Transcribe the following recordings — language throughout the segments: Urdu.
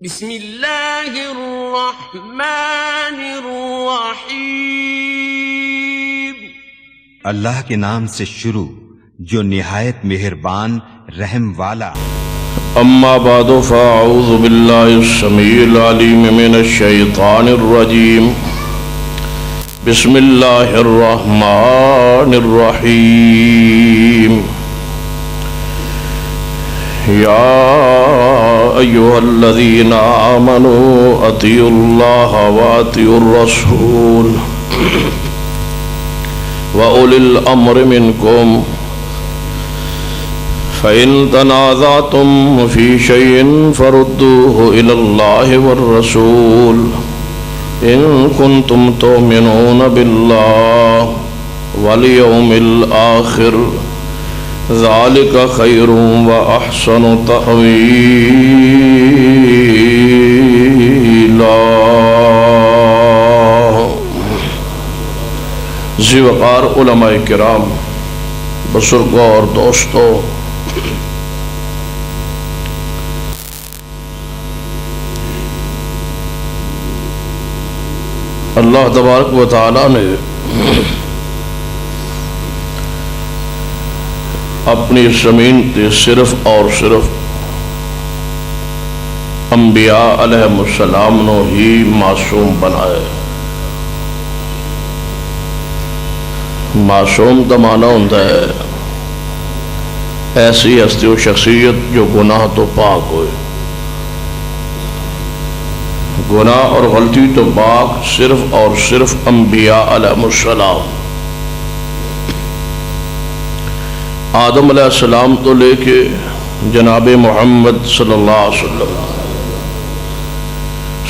بسم اللہ الرحمن الرحیم۔ اللہ کے نام سے شروع جو نہایت مہربان رحم والا۔ اما بعد فاعوذ باللہ السمیع العلیم من الشیطان الرجیم۔ بسم اللہ الرحمن الرحیم۔ یا ایھا الذین آمنوا اطیعوا اللہ واطیعوا الرسول وأولی الامر منکم فإن تنازعتم في شيء فردوه إلى الله والرسول إن كنتم تؤمنون بالله واليوم الآخر ذلك خير وأحسن تأويلا۔ ذی وقار علماء کرام، بزرگوں اور دوستوں، اللہ تبارک و تعالی نے اپنی زمین تے صرف اور صرف انبیاء علیہ السلام نو ہی معصوم بنائے۔ معصوم دا معنی ہوتا ہے ایسی ہستی و شخصیت جو گناہ تو پاک ہوئے۔ گناہ اور غلطی تو پاک صرف اور صرف انبیاء علیہ السلام، آدم علیہ السلام تو لے کے جناب محمد صلی اللہ علیہ وسلم،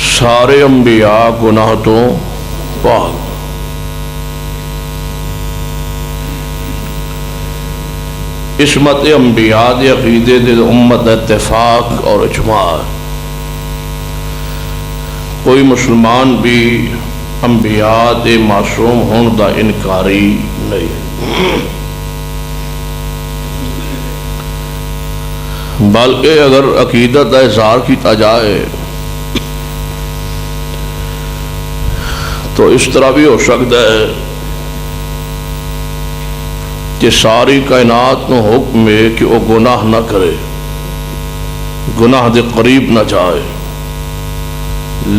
سارے انبیاء گناہ تو پاک۔ عصمت انبیاء دے عقیدے دے امت اتفاق اور اجماع۔ کوئی مسلمان بھی انبیاء دے معصوم ہون دا انکاری نہیں۔ بلکہ اگر عقیدت دا اظہار کیتا جائے تو اس طرح بھی ہو سکتا ہے کہ ساری کائنات نو حکم ہے کہ وہ گناہ نہ کرے، گناہ دے قریب نہ جائے،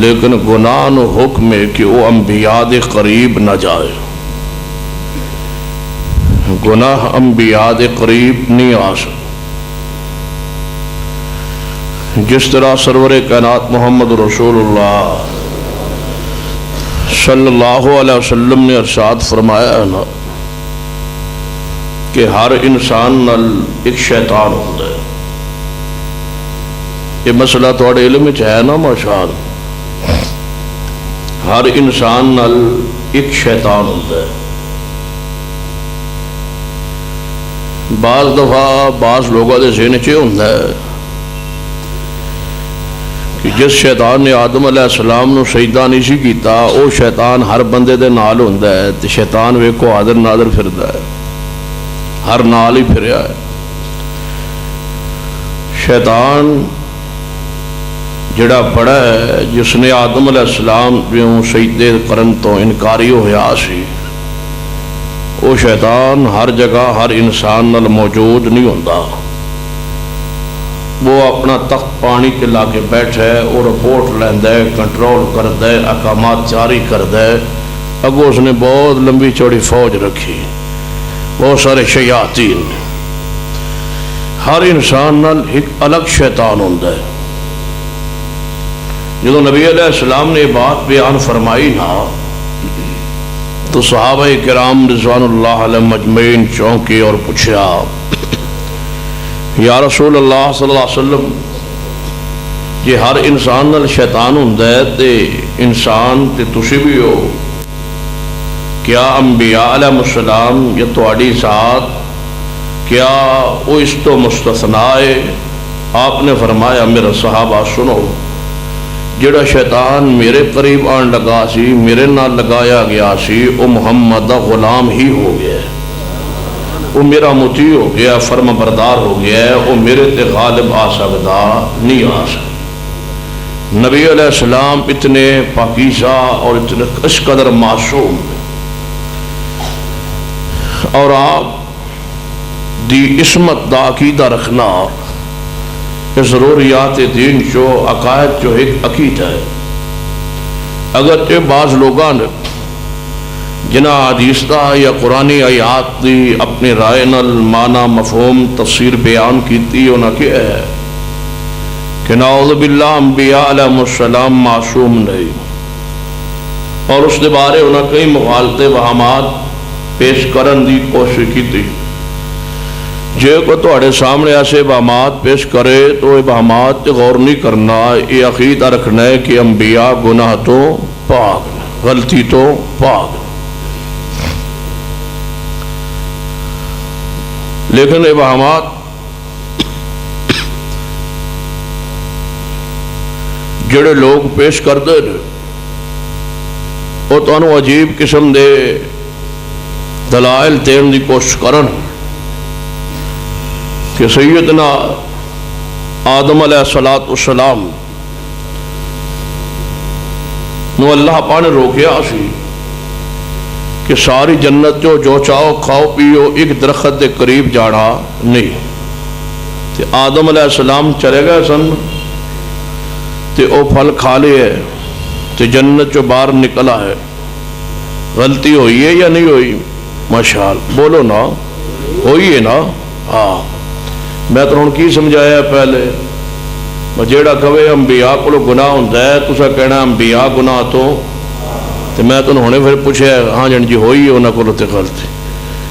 لیکن گناہ نو حکم ہے کہ وہ انبیاء دے قریب نہ جائے۔ گناہ انبیاء دے قریب نہیں آ سکتا۔ جس طرح سرور کائنات محمد رسول اللہ صلی اللہ علیہ وسلم نے ارشاد فرمایا ہے نا کہ ہر انسان نال ایک شیطان ہوتا ہے۔ یہ مسئلہ تھوڑے علم میں ہے نا ماشاءاللہ۔ ہر انسان نال ایک شیطان ہوتا ہے۔ بعض دفعہ بعض لوگوں کے ذہن چ ہوتا ہے کہ جس شیطان نے آدم علیہ السلام نو سجدہ نہیں سی کیتا، وہ شیطان ہر بندے دے نال ہوندا ہے، تے شیطان ویکھو حاضر ناظر پھردا ہے، ہر نال ہی پھریا ہے۔ شیطان جڑا بڑا ہے، جس نے آدم علیہ السلام جو سجدے کرن تو انکاری ہویا سی، وہ شیطان ہر جگہ ہر انسان نال موجود نہیں ہوندا۔ وہ اپنا تخت پانی کے لا کے بیٹھا ہے، وہ رپورٹ لیندا ہے، کنٹرول کردا ہے، احکامات جاری کردا ہے۔ اگوں اس نے بہت لمبی چوڑی فوج رکھی، بہت سارے شیاطین۔ ہر انسان نال ایک الگ شیطان ہوندا ہے۔ جدو نبی علیہ السلام نے یہ بات بیان فرمائی نا تو صحابہ کرام رضوان اللہ علیہم اجمعین چونکے اور پوچھا، یا رسول اللہ صلی اللہ علیہ وسلم، یہ ہر انسان نال شیطان ہوندا ہے تے انسان تے تسی بھی ہو، کیا انبیاء علیہ السلام یا تواڈی ذات کیا وہ اس تو مستثنیٰ ہے؟ آپ نے فرمایا میرا صحابہ سنو، جڑا شیطان میرے قریب آن لگا سی، میرے نال لگایا گیا سی، وہ محمد دا غلام ہی ہو گیا ہے، وہ میرا مطیع ہو گیا، فرما بردار ہو گیا ہے، وہ میرے تے غالب آ سکتا نہیں آ سکتا۔ نبی علیہ السلام اتنے پاکیزہ اور اتنے اس قدر معصوم اور آپ دی عصمت دا عقیدہ رکھنا ضروریات دین جو عقائد جو ایک عقیدہ ہے. اگرچہ بعض لوگان جنہ حدیث دا یا قرآنی آیات دی اپنی رائے نال معنی مفہوم تفسیر بیان کیتی انہاں کیا ہے کہ نعوذ باللہ انبیاء علیہ السلام معصوم نہیں، اور اس دے بارے انہاں کئی مغالطے وہمات پیش کرن دی کوشش کیتی. جے کو تواڈے سامنے ایسے ابہامات پیش کرے تو ابہامات تے غور نہیں کرنا، یہ عقیدہ رکھنا ہے کہ انبیاء گناہ تو پاک ہیں، غلطی تو پاک ہیں. لیکن ابہامات جڑے لوگ پیش کرتے ہیں وہ تانوں عجیب قسم دے دلائل دین دی کوشش کرن کہ سیدنا آدم علیہ السلام نو اللہ پاک نے روکیا سی کہ ساری جنت جو چاہو کھاؤ پیو، ایک درخت دے قریب جانا نہیں. تے آدم علیہ السلام چلے گئے سن تے او پھل کھا لئے تے جنت جو باہر نکلا ہے. غلطی ہوئی ہے یا نہیں ہوئی؟ ماشاءاللہ بولو نا، ہوئی ہے نا. ہاں میں تو ہن کی سمجھایا پہلے، جیڑا کہے انبیاء کو گناہ ہوندا ہے تسا کہنا انبیاء گناہ تو میں تو ہنے پھر پوچھا ہاں جن جی ہوئی ہے انہاں کولوں تے غلطی.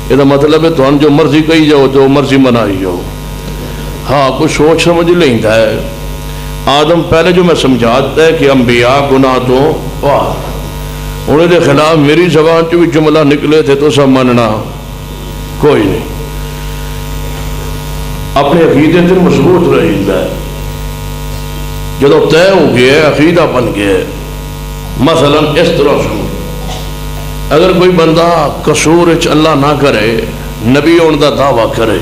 یہ مطلب ہے تھان جو مرضی کہی جاؤ، جو مرضی منائی جاؤ. ہاں کچھ سوچ سمجھ لیندا ہے. آدم پہلے جو میں سمجھاتا ہے کہ انبیاء گناہ تو پاک، انہیں دے خلاف میری زبان چ بھی جملہ نکلے تھے تو سب مننا کوئی نہیں. اپنے عقیدے سے مضبوط رہتا ہے. جدو طے ہو گیا ہے، عقیدہ بن گیا ہے. مثلا اس طرح سن، اگر کوئی بندہ قصور اللہ نہ کرے، نبی ہونے دا دعویٰ کرے،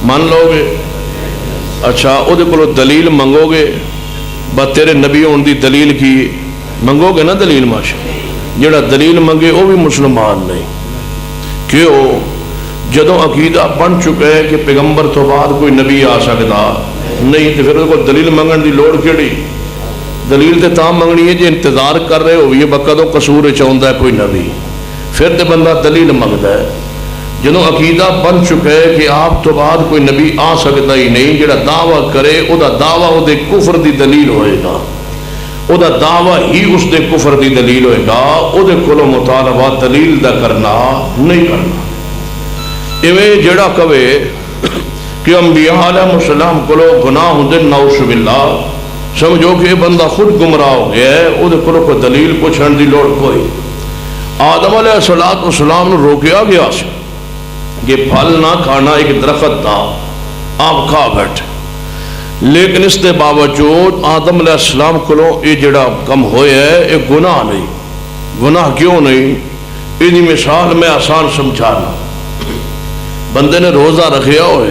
مان لو گے؟ اچھا او دے کولو دلیل منگو گے؟ بس تیرے نبی ہونے دی دلیل کی منگو گے نا دلیل؟ ماشاء جڑا دلیل منگے وہ بھی مسلمان نہیں. کیوں؟ جدو عقیدہ بن چکا ہے کہ پیغمبر تو بعد کوئی نبی آ سکتا نہیں، تو پھر اس کو دلیل منگن دی لوڑ کیڑی؟ دلیل تے تاں منگنی ہے جی انتظار کر رہے ہو یہ بقدو قصور چاہتا ہے کوئی نبی، پھر تے بندہ دلیل منگتا ہے. جدو عقیدہ بن چکا ہے کہ آپ تو بعد کوئی نبی آ سکتا ہی نہیں، جڑا دعویٰ کرے او دا دعویٰ او دے کفر دی دلیل ہوئے گا، او دا دعویٰ ہی اس دے کفر دی دلیل ہوئے گا. او دے کولو مطالبہ دلیل دا کرنا نہیں کرنا. ایویں جڑا کہے کہ انبیاء علیہ السلام کولو گناہ ہوندے، نعوذ باللہ، سمجھو کہ یہ بندہ خود گمراہ ہو گیا ہے. او دے کولو کوئی دلیل پوچھن دی لوڑ کوئی. آدم علیہ السلام نے روکیا گیا سی کہ پھل نہ کھانا، ایک درخت تھا آپ کھا بیٹھے، لیکن اس کے باوجود آدم علیہ السلام کو یہ جڑا کم ہویا ہے یہ گناہ نہیں. گناہ کیوں نہیں؟ یہ مثال میں آسان سمجھانا. بندے نے روزہ رکھیا ہوئے،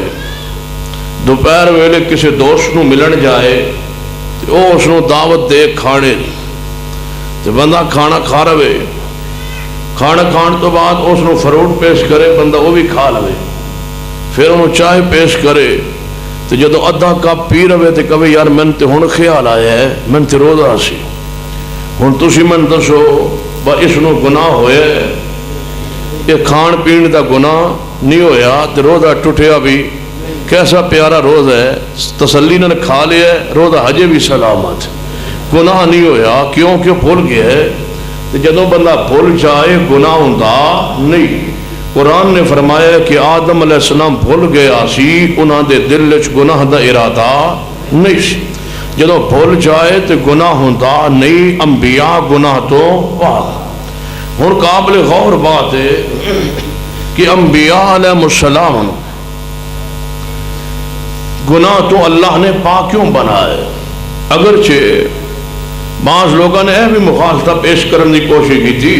دوپہر ویلے کسی دوست نو ملن جائے تو وہ اس نو دعوت دے کھانے دی، تو بندہ کھانا کھا رہے، کھانا کھان تو بعد اس نو فروٹ پیش کرے، بندہ وہ بھی کھا لے، پھر انہوں چائے پیش کرے، تو جدو ادھا کپ پی رہے تو کہے یار من تے ہن خیال آیا ہے من تے روزہ سی، ہن تسی من دسو با اس نو گناہ ہویا ہے؟ یہ کھان پین دا گناہ نہیں ہویا تو روزہ ٹوٹیا بھی کیسا پیارا روزہ ہے، تسلی نے کھا لیا ہے، روزہ ہجے بھی سلامت، گناہ نہیں ہویا. کیوں کہ بھول گیا ہے. جدو بندہ بھول جائے گناہ ہوندا نہیں. قرآن نے فرمایا کہ آدم علیہ السلام بھول گیا سی، انہاں دے دل وچ گناہ دا ارادہ نہیں سی. جدو بھول جائے تو گناہ ہوندا نہیں. انبیاء گناہ تو پاک. ہن قابل غور بات ہے کہ انبیاء علیہ السلام گناہ تو اللہ نے پاک کیوں بنائے؟ اگرچہ بعض لوگوں نے بھی مخالفت پیش کرنے کی کوشش کی تھی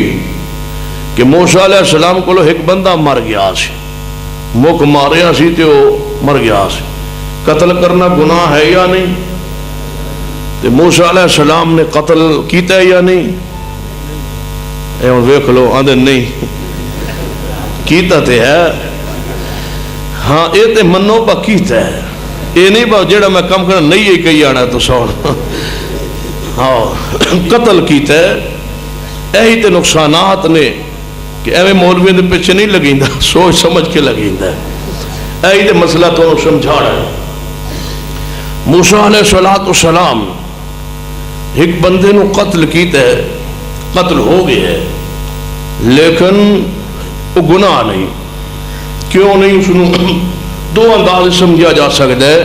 کہ موسیٰ علیہ السلام کو ایک بندہ مر گیا سی، مک ماریا سی تو مر گیا سی. قتل کرنا گناہ ہے یا نہیں؟ تو موسیٰ علیہ السلام نے قتل کیتا ہے یا نہیں؟ اے ہن ویکھ لو آندے نہیں کیتا تے ہے، ہاں اے تے منو با کیتا ہے، اے نہیں با جڑا میں کم کرنا نہیں یہ کہی آنا تو سون ہاں قتل کیتا ہے۔ یہی تے نقصانات نے کہ ایویں مولوی دے پیچھے نہیں لگیندا، سوچ سمجھ کے لگیندا ہے۔ یہی تے مسئلہ تو سمجھانا ہے۔ موسیٰ علیہ السلام ایک بندے نو قتل کیتا ہے، قتل ہو گیا ہے، لیکن وہ گناہ نہیں۔ کیوں نہیں؟ اس نو دو انداز سمجھا جا سکتا ہے۔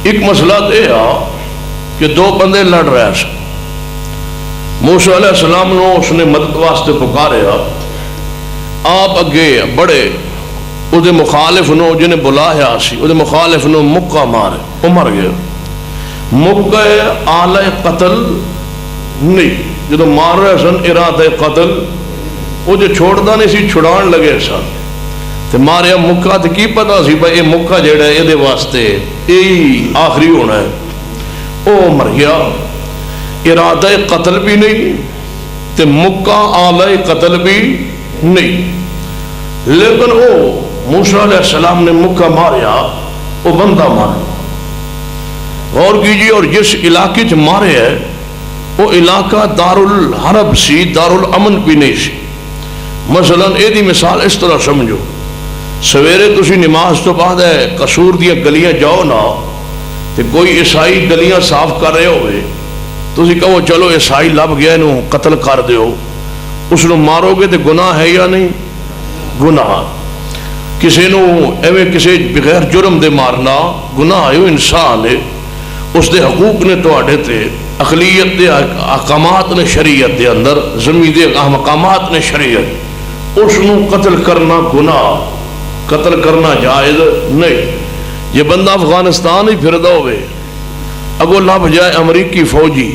ایک مسئلہ یہ ہے کہ دو بندے لڑ رہے ہیں، موسیٰ علیہ السلام نو اس نے مدد واسطے پکارے، آپ اگے بڑے او دے مخالف نو جنہیں بلایا سی، او دے مخالف نو مکہ مارے، وہ مر گئے۔ مکہ آلہ قتل نہیں، جدو مار رہے سن ارادہ قتل، وہ جو چھوڑتا نہیں سی چھڑان لگے سن تو ماریا مکہ تو کی پتا سی بھائی یہ مکہ جڑا ہے یہ واسطے یہی آخری ہونا ہے، وہ مر گیا۔ ارادہ قتل بھی نہیں تو مکہ آلہ قتل بھی نہیں، لیکن وہ موسیٰ علیہ السلام نے مکہ ماریا، وہ بندہ مارا۔ غور کیجیے، اور جس علاقے چ مارے ہے وہ علاقہ دار الحرب سی، دار الامن بھی نہیں سی۔ مثلا یہ مثال اس طرح سمجھو، سویرے تسی نماز تو بعد ہے قصور دیا گلیاں جاؤ نا، تو کوئی عیسائی گلیاں صاف کر رہے ہوئے، تسی کہو چلو عیسائی لب گیا انہوں قتل کر دیو، اس نو مارو گے تو گناہ ہے یا نہیں؟ گناہ۔ کسی نو ایویں کسی بغیر جرم دے مارنا گناہ ہے، انسان ہے، اس دے حقوق نے تو آڑے تے، اقلیت دے احکامات نے شریعت دے اندر، زمین دے احکامات نے شریعت، اس نو قتل کرنا گناہ، قتل کرنا جائز نہیں۔ یہ بندہ افغانستان ہی پھردہ ہوئے، اگو لب جائے امریکی فوجی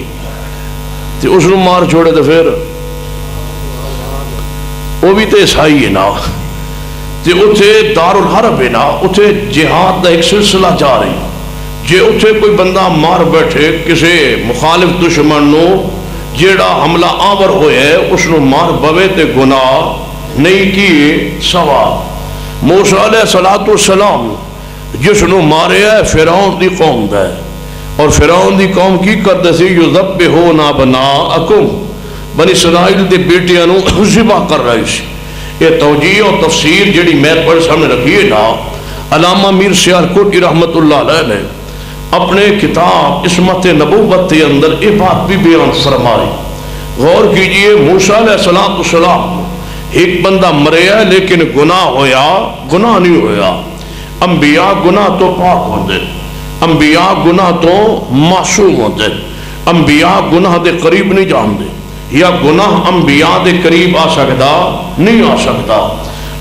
تو اس نو مار چھوڑے تو پھر وہ بھی تو عیسائی ہے نا، تو اتھے دار الحرب ہے نا، اتھے جہاد دا ایک سلسلہ جا رہی، جے اتھے کوئی بندہ مار بیٹھے کسی مخالف دشمن نو جیڑا حملہ آور ہوئے ہے، اس نو مار بوے تے گناہ نہیں کی سوا۔ موسیٰ علیہ السلام جس نو مارے ہے فرعون دی قوم دا ہے، اور فرعون دی قوم کی کردے سی یذبحون ابناءکم، بنی اسرائیل دے بیٹیاں نو ذبح کر رہی سی۔ یہ توجیہ اور تفسیر جڑی میں پر سامنے رکھی ہے نا، علامہ میر سیالکوٹی رحمت اللہ علیہ نے اپنے کتاب عصمت نبوت کے اندر یہ بات بھی بیان فرمائی۔ غور کیجئے، موسیٰ علیہ السلام ایک بندہ مرے ہے لیکن گناہ ہویا گناہ نہیں ہویا۔ انبیاء گناہ تو پاک ہوندے، انبیاء گناہ تو معصوم ہوندے، انبیاء گناہ دے قریب نہیں جاندے، یا گناہ انبیاء دے قریب آ سکتا نہیں آ سکتا۔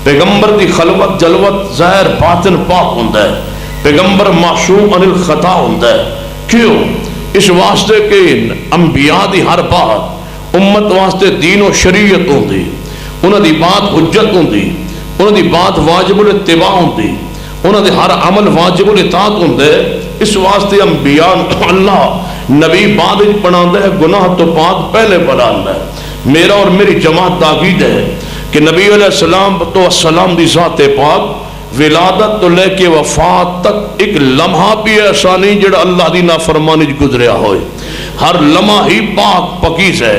پیغمبر دی خلوت جلوت ظاہر باطن پاک ہوندہ ہے، پیغمبر معصوم عن الخطا ہوندہ ہے۔ کیوں؟ اس واسطے کہ انبیاء دی ہر بات امت واسطے دین و شریعت ہوندی، انہاں دی بات حجت ہوندی، انہاں دی بات واجب الاتباع ہوندی، انہاں دی ہر عمل واجب الاطاعت ہوندے۔ اس واسطے انبیاء اللہ نبی بعد پڑھاندہ ہے، گناہ تو پاک پہلے پڑھاندہ ہے۔ میرا اور میری جماعت تاکید ہے کہ نبی علیہ السلام تو السلام دی ذات پاک ولادت تو لے کے وفات تک ایک لمحہ بھی ایسا نہیں جڑا اللہ دی نافرمانی گزریا ہوئے، ہر لمحہ ہی پاک پاکیز ہے،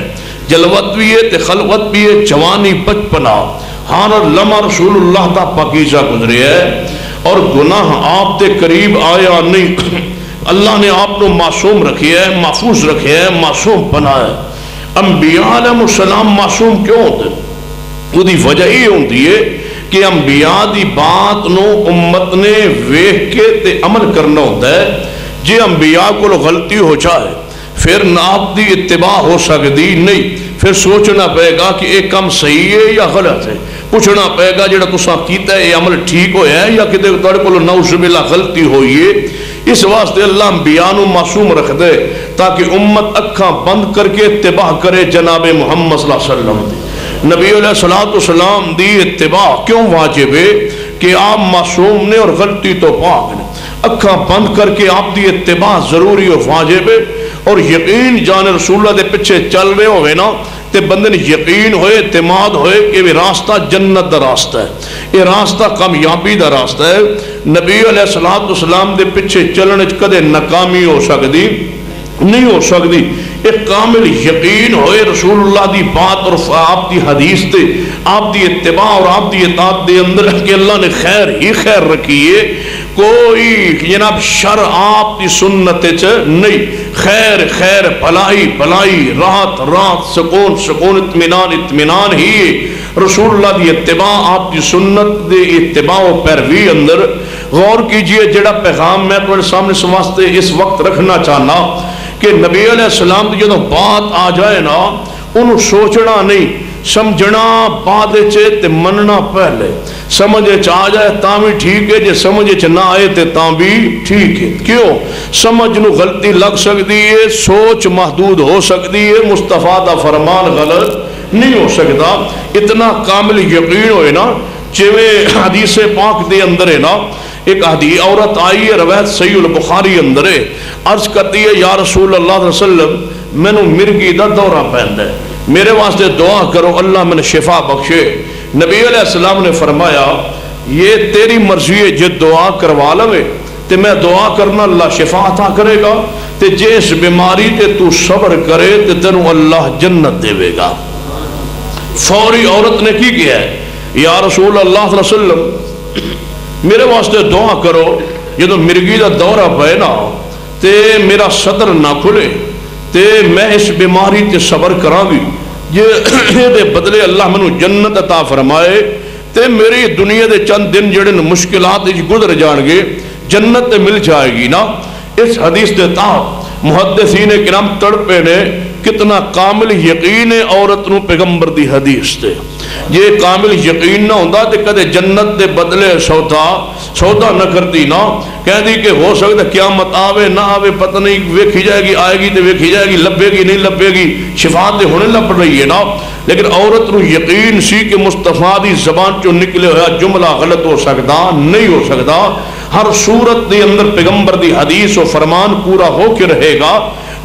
جلوت بھی ہے تے خلوت بھی ہے، جوانی بچپنا ہر لمحہ رسول اللہ تا پاکیزہ گزریا ہے، اور گناہ آپ تے قریب آیا نہیں۔ اللہ نے آپ کو معصوم رکھیا ہے، محفوظ رکھیا ہے، معصوم بنایا ہے۔ انبیاء علیہ السلام معصوم کیوں ہوتے؟ وہ دی وجہ ہی ہوتی ہے کہ انبیاء دی بات نو امت نے ویکھ کے تے عمل کرنا ہوتا ہے۔ جے انبیاء کو غلطی ہو جائے پھر نہ آپ دی اتباع ہو سکتی نہیں، پھر سوچنا پڑے گا کہ ایک کام صحیح ہے یا غلط ہے، پوچھنا پڑے گا جڑا تساں کیتا ہے یہ عمل ٹھیک ہویا ہے یا کدے تہاڈے کول نعوذ باللہ غلطی ہوئی ہے۔ اس واسطے اللہ انبیاء نو معصوم رکھ دے تاکہ امت اکھاں بند کر کے اتباع کرے جناب محمد صلی اللہ علیہ وسلم دی۔ نبی علیہ السلام دی اتباع کیوں واجب ہے؟ کہ آپ معصوم نے اور غلطی تو پاک نے۔ اکھاں بند کر کے آپ دی اتباع ضروری و واجب ہے، اور یقین جان رسول اللہ دے پیچھے چل رہے ہوئے نا تے بندے نے یقین ہوئے، اعتماد ہوئے کہ یہ راستہ جنت دا راستہ ہے، یہ راستہ کامیابی دا راستہ ہے۔ نبی علیہ الصلوۃ والسلام دے پیچھے چلنے کدے ناکامی ہو سکتی نہیں ہو سکتی، ایک کامل یقین ہوئے رسول اللہ دی بات اور آپ دی حدیث تے آپ دی اتباع اور آپ دی اطاعت دے اندر کہ اللہ نے خیر ہی خیر رکھی ہے، کوئی جناب شر آپ دی سنت نہیں، خیر خیر، بھلائی بھلائی، راحت راحت، سکون سکون، اطمینان اطمینان ہی رسول اللہ دی اتباع آپ دی سنت دے اتباع و پیروی اندر۔ غور کیجئے جڑا پیغام میں تمہارے سامنے اس واسطے اس وقت رکھنا چاہنا کہ نبی علیہ السلام کی جدوں بات آ جائے نا انہوں سوچنا نہیں، سمجھنا بعد تے مننا پہلے، سمجھ آ جائے تاں بھی ٹھیک ہے، جے سمجھ نہ آئے تے تاں بھی ٹھیک ہے۔ کیوں؟ سمجھ نو غلطی لگ سکتی ہے، سوچ محدود ہو سکتی ہے، مصطفیٰ دا فرمان غلط نہیں ہو سکتا۔ اتنا کامل یقین ہوئے نا، جویں حدیث پاک دے اندر ہے نا، ایک حدیث عورت آئی ہے، روایت صحیح البخاری اندر ہے، عرض کرتی ہے یا رسول اللہ صلی اللہ علیہ وسلم میں نو مرگی دا دورہ پہندا ہے، میرے واسطے دعا کرو اللہ میں نے شفا بخشے۔ نبی علیہ السلام نے فرمایا یہ تیری مرضی ہے، جے دعا کروا لوے تے میں دعا کرنا اللہ شفا عطا کرے گا، تے جے اس بیماری تے تو صبر کرے تے تینوں اللہ جنت دے گا۔ فوری عورت نے کی کیا ہے، یا رسول اللہ صلی اللہ علیہ وسلم میرے واسطے دعا کرو جدو مرگی دا دورہ پہ نا تے میرا صدر نہ کھلے تے میں اس بیماری تے صبر کراں گی، یہ دے بدلے اللہ منو جنت عطا فرمائے تے میری دنیا دے چند دن جڑے مشکلات گزر جان گے، جنت تے مل جائے گی نا۔ اس حدیث دے تحت محدثین کرام تڑپے نے، کتنا کامل یقین ہے عورت نو پیغمبر دی حدیث تے، یہ کامل یقین نہ ہوندہ تے کدے جنت دے بدلے سودا نہ کرتی نا، کہہ دی کہ ہو سکتا قیامت آوے نہ آوے پتہ نہیں، ویکھی جائے گی، آئے گی تے ویکھی جائے گی، لبے گی نہیں لبے گی، شفاعت دے ہونے لب رہی ہے نا۔ لیکن عورت نو یقین سی کہ مصطفیٰ دی زبان چوں نکلے ہویا جملہ غلط ہو سکتا نہیں ہو سکتا، ہر صورت دے اندر پیغمبر دی حدیث و فرمان پورا ہو کے رہے گا۔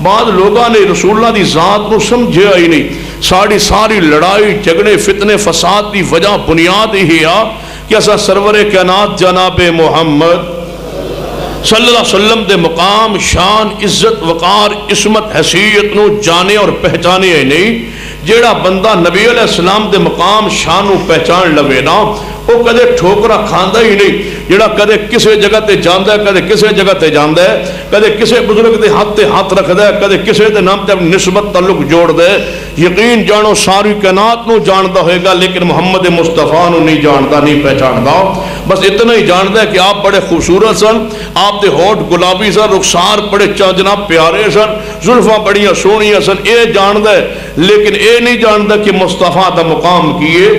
بعض لوگاں نے رسول اللہ دی ذات نو سمجھے ہی نہیں، ساری لڑائی جھگڑے فتنے فساد دی وجہ بنیاد ہی ہے کہ اسا سرور کائنات جناب محمد صلی اللہ علیہ وسلم دے مقام شان عزت وقار عصمت حیثیت نو جانے اور پہچانے ہی نہیں۔ جیڑا بندہ نبی علیہ السلام دے مقام شان و پہچان لوے نا وہ کدے ٹھوکرا کھاندا ہی نہیں، جڑا کدے کسے جگہ تے جاندا ہے، کدے کسے جگہ تے جاندا ہے، کدے کسے بزرگ دے ہاتھ رکھدا ہے، کدے کسے دے نام تے اپنی نسبت تعلق جوڑ دے۔ یقین جانو ساری کائنات نو جاندا ہوئے گا لیکن محمد مصطفیٰ نو نہیں جاندا نہیں پہچاندا، بس اتنا ہی جاندا ہے کہ آپ بڑے خوبصورت سن، آپ دے ہونٹ گلابی سن، رخسار بڑے جناب پیارے سن، زلفاں بڑیاں سونیاں سن، اے جاندا ہے لیکن اے نہیں جاندا کہ مصطفیٰ دا مقام کیے،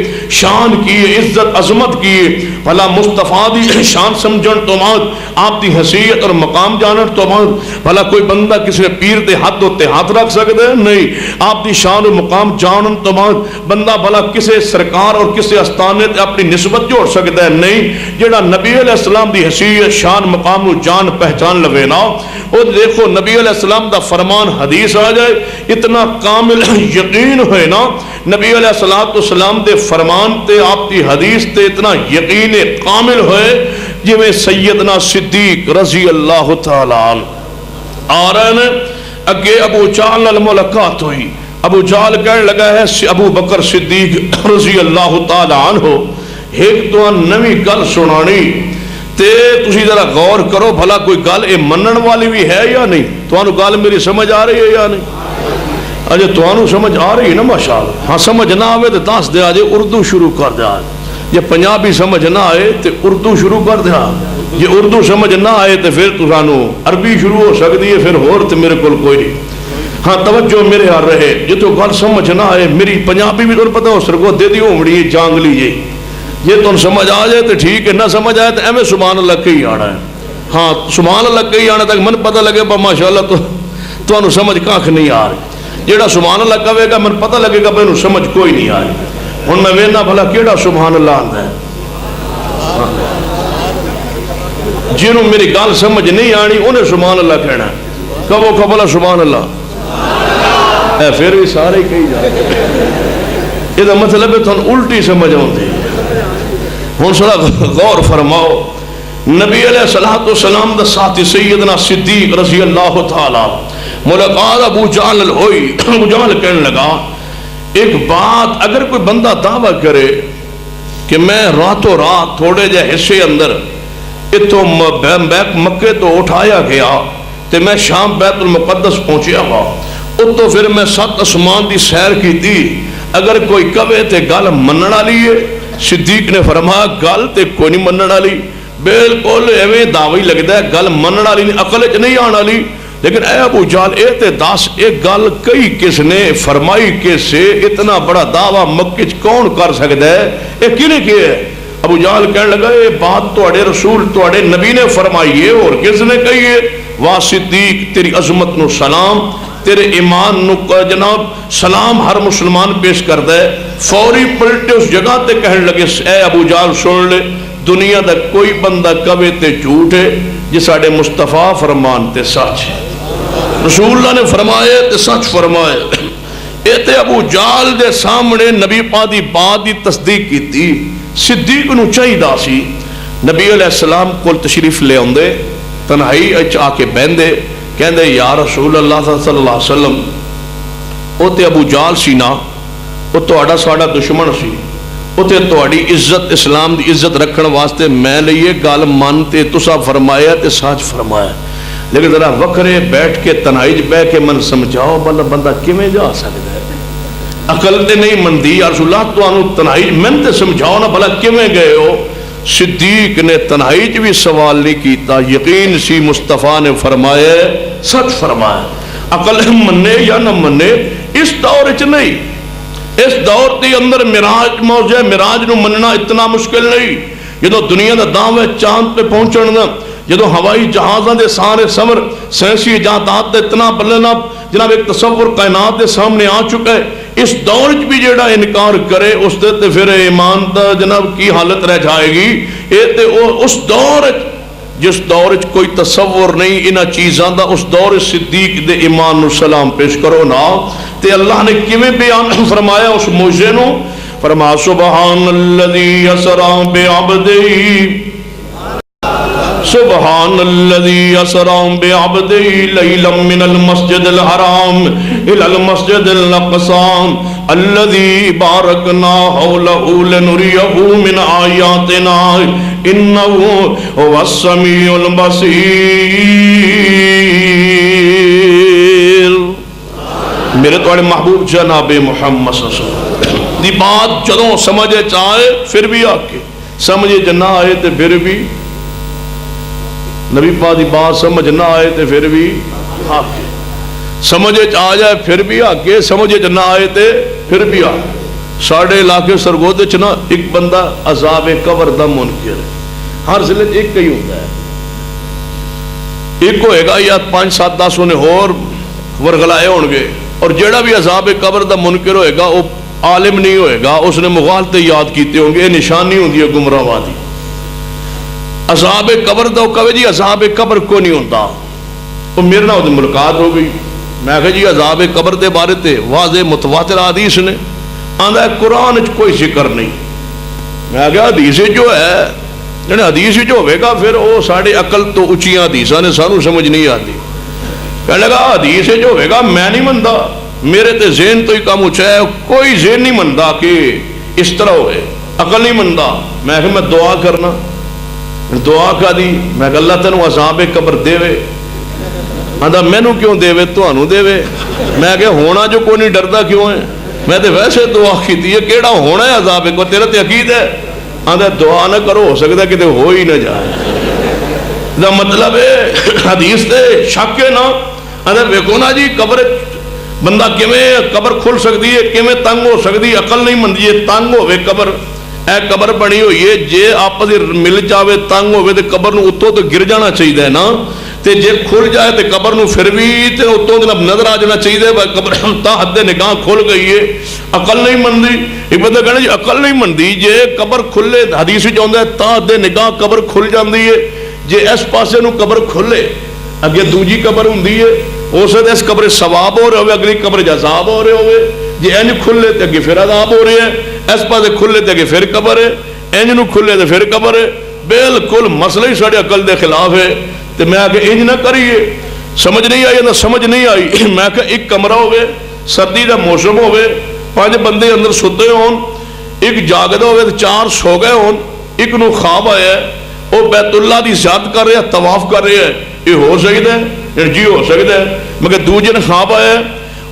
شان کیے، عزت عظمت کیے۔ بھلا مصطفیٰ دی شان سمجھن تو بعد آپ دی حیثیت اور مقام جانن تو بعد بھلا کوئی بندہ کسی پیر دے ہاتھ ہوتے ہاتھ رکھ سکتے ہیں؟ نہیں۔ آپ دی شان و مقام جانن تو بعد بندہ بھلا کسی سرکار اور کسی استانے تے اپنی نسبت جوڑ سکتا ہے؟ نہیں۔ جڑا نبی علیہ السلام دی حیثیت شان مقام نو جان پہچان لوے نا، وہ دیکھو نبی علیہ السلام دا فرمان حدیث آ جائے، اتنا کامل یقین ہوئے نا نبی علیہ السلام دے فرمان تے آپ دی حدیث تے اتنا یقین کامل ہوئے جویں سیدنا صدیق رضی اللہ تعالیٰ عنہ آ رہے ہیں۔ اگے ابو جہل نال ملاقات ہوئی، ابو جہل کہنے لگا ہے ابو بکر صدیق رضی اللہ تعالیٰ عنہ ایک تو نوی گل سنانی تے تسی ذرا غور کرو بھلا کوئی گل اے منن والی بھی ہے یا نہیں؟ تمہوں گل میری سمجھ آ رہی ہے یا نہیں؟ اجے تمہوں سمجھ آ رہی ہے نا ماشاءاللہ؟ ہاں سمجھ نہ آوے تو دس دیا جے اردو شروع کر دیا، جے پنجابی سمجھ نہ آئے تو اردو شروع کر دیا، جے اردو سمجھ نہ آئے تو پھر تسانو عربی شروع ہو سکتی ہے، پھر ہور تو میرے کول کوئی نہیں۔ ہاں توجہ میرے ہار رہے، جے تو گل سمجھ نہ آئے میری پنجابی بھی تمہیں پتہ ہو سرگو دے دی ہومڑی جانگلی یہ تم سمجھ آ جائے تو ٹھیک ہے، نہ سمجھ آئے تو ایویں سبحان اللہ کے ہی آنا ہے۔ ہاں سبحان اللہ کے ہی آنا تک من پتہ لگے با ماشاءاللہ تو تمہیں سمجھ کاکھ نہیں آ رہی، جیڑا سبحان اللہ کہے گا من پتہ لگے گا بھائی سمجھ کوئی نہیں آ رہی۔ ہن میں وینا بھلا کیڑا سبحان اللہ آندا ہے؟ جنہوں میری گل سمجھ نہیں آنی انہیں سبحان اللہ کہنا. کبو قبلا سبحان اللہ. اے پھر بھی سارے کہی جائے. یہ مطلب ہے تھوڑا الٹی سمجھ آتی. ہوں سڑا غور فرماؤ. نبی علیہ السلام دا ساتھی سیدنا صدیق رضی اللہ تعالی ملاقات ابو جہل ہوئی. ابو جہل کہنے لگا ایک بات، اگر کوئی بندہ دعویٰ کرے کہ میں راتوں رات تھوڑے جہ حصے اندر اتوں مکے تو اٹھایا گیا تے میں شام بیت المقدس پہنچیا ہوا، اتوں پھر میں 7 اسمان دی سیر کی تھی، اگر کوئی کہے تے گل منن والی ہے؟ صدیق نے فرمایا گل تے کوئی نہیں منن والی، بالکل ایویں دعوی لگتا ہے گل منن والی نہیں، عقل وچ نہیں آن والی. لیکن اے ابو جہل اے تے دس ایک گل کئی کس نے فرمائی کس سے؟ اتنا بڑا دعویٰ مکے چ کون کر سکتا ہے؟ اے کنے کیا ہے؟ ابو جہل کہنے لگا یہ بات تواڈے رسول تواڈے نبی نے فرمائی ہے اور کس نے کہی ہے؟ واہ صدیق تیری عظمت نو سلام، تیرے ایمان نو جناب سلام ہر مسلمان پیش کرتا ہے. فوری پلٹے اس جگہ تے کہنے لگے اے ابو جہل سن لے، دنیا دا کوئی بندہ کبے تے جھوٹ ہے جی ساڈے مصطفیٰ فرمان تے سچ ہے. رسول اللہ نے فرمایا تے سچ فرمایا. اے تے ابو جہل دے سامنے نبی پاک دی بات دی تصدیق کیتی. صدیق نو چاہیدا سی نبی علیہ السلام کول تشریف لے آندے، تنہائی اچ آ کے بہندے، کہندے یا رسول اللہ صلی اللہ علیہ وسلم او تے ابو جہل سی نا، او تہاڈا ساڈا دشمن سی، او تے تہاڈی عزت اسلام دی عزت رکھن واسطے میں لئیے گل مانتے تسا فرمایا تے سچ فرمایا. لیکن ذرا وکھرے بیٹھ کے تنہائی بہ کے من سمجھاؤ بلا بندہ کیویں جا سکتا ہے؟ عقل تے نہیں مندی یا رسول اللہ تانوں تنہائی من تے سمجھاؤ نا بلا کیویں گئے ہو؟ صدیق نے تنہائی چ بھی سوال نہیں کیتا، یقین سی مصطفیٰ نے فرمایا سچ فرمایا. عقل منے یا نہ منے اس دور چ نہیں، اس دور کے اندر معراج موجہ معراج نو مننا اتنا مشکل نہیں. جدو دنیا دا دام ہے چاند پہ پہنچن دا، جدو ہوائی جہازاں دے سارے سمر سائنسی ایجادات دے اتنا بلنا جناب ایک تصور کائنات دے سامنے آ چکا ہے. اس دور چ بھی جیڑا انکار کرے اس دے تے پھر ایمان دا جناب کی حالت رہ جائے گی. اے تے اس دور جس دور چ کوئی تصور نہیں انہاں چیزاں دا، اس دور صدیق دے ایمان نو سلام پیش کرو نا. تے اللہ نے کیویں بیان فرمایا اس موجے نو؟ فرمایا سبحان الذی اسرا بعبدہ، سبحان الذي أسرى بعبده ليلا من المسجد الحرام إلى المسجد الأقصى الذي باركنا حوله لنريه من آياتنا إنه هو السميع البصير. میرے توڑے محبوب جناب محمد صلی اللہ علیہ وسلم دی بات جدوں سمجھے چاہے پھر بھی آکے، سمجھے جنہ آئے تے پھر بھی، نبی پاک دی بات سمجھ نہ آئے تے پھر بھی آکے، سمجھے آ جائے پھر بھی آکے، سمجھے نہ آئے تے پھر بھی آکے. ساڑھے علاقے سرگودے چنا ایک بندہ عذاب قبر دا منکر ہے. ہر ضلع ایک کئی ہوتا ہے، ایک ہوئے گا یا 5-7 10 انہیں اور ورغلائے ہونگے. اور جیڑا بھی عذاب قبر دا منکر ہوئے گا وہ عالم نہیں ہوئے گا، اس نے مغالطے یاد کیتے ہوں گے. یہ نشانی ہوندی ہے گمراہ وادی. عذاب قبر دا کہے جی عذاب قبر کو نہیں ہوتا. تو میرے نہ ملاقات ہو گئی، میں کہا جی عذاب قبر دے بارے تے واضح متواتر حدیث نے آندا ہے، قرآن وچ کوئی ذکر نہیں. میں کہا حدیث جو ہے جنہیں حدیث جو ہوئے گا پھر وہ ساڑھے عقل تو اچھیاں حدیثاں نے سانوں سمجھ نہیں آتی. کہنے لگا حدیث جو ہوئے گا میں نہیں مندا، میرے تے ذہن تو ہی کام اچھا ہے، کوئی ذہن نہیں مندا کہ اس طرح ہوئے، عقل نہیں مندا. میں کہا میں دعا کرنا، دعا کا دی، میں کہا اللہ تینوں عذاب قبر دے وے. آندا مینوں کیوں دے وے، تانوں دے وے. میں کہا ہونا جو کوئی نہیں ڈردا کیوں ہے، میں تے ویسے دعا کیتی ہے، کیڑا ہونا ہے عذاب قبر، تیرا تے عقید ہے. آندا دعا نہ کرو، ہو سکتا ہے کہ ہو ہی نہ جائے. دا مطلب ہے حدیث تے شک ہے نا. آندا ویکھو نا جی قبر بندہ کیویں قبر کھل سکتی ہے، کیویں تنگ ہو سکتی، عقل نہیں مندی ہے. تنگ ہوئے قبر، اے قبر بنی ہوئی ہے، جے آپس مل جاوے تنگ ہوئے تے قبر نو اتوں تو گر جانا چاہیے ہے نا. تے جے کھل جائے تے قبر نو پھر بھی تے اتوں جناب نظر آ جانا چاہیے قبر تا حد نگاہ کھل گئی ہے. عقل نہیں مندی. ایک بندہ کہنا جی عقل نہیں مندی، جے قبر کھلے حدیث وچ آندا ہے تا حد نگاہ قبر کھل جاندی ہے. جے اس پاسے نو قبر کھلے اگے دوجی قبر ہوندی ہے، ہو سکتا ہے اس قبر ثواب ہو رہے ہوئے، اگلی قبر عذاب ہو رہے ہوئے. جے انج کھلے تے اگے پھر عذاب ہو رہے ہیں، اس پاسے کھلے تے اگے پھر قبر ہے، انج نو کھلے تے پھر قبر ہے. بالکل مسئلہ ہی ساڈے عقل دے خلاف ہے. تے میں کہ انج نہ کریے. سمجھ نہیں آئی نہ سمجھ نہیں آئی. میں کہ ایک کمرہ ہوئے، سردی دا موسم ہوئے، 5 بندے اندر ستے ہون، ایک جاگدا ہوئے تے 4 سو گئے ہون، ایک نو خواب آیا ہے وہ بیت اللہ دی زیارت کر رہے ہیں، طواف کر رہے ہیں. یہ ہو سکتا ہے؟ جی ہو سکتا ہے. مگر دوجے نے خواب آیا ہے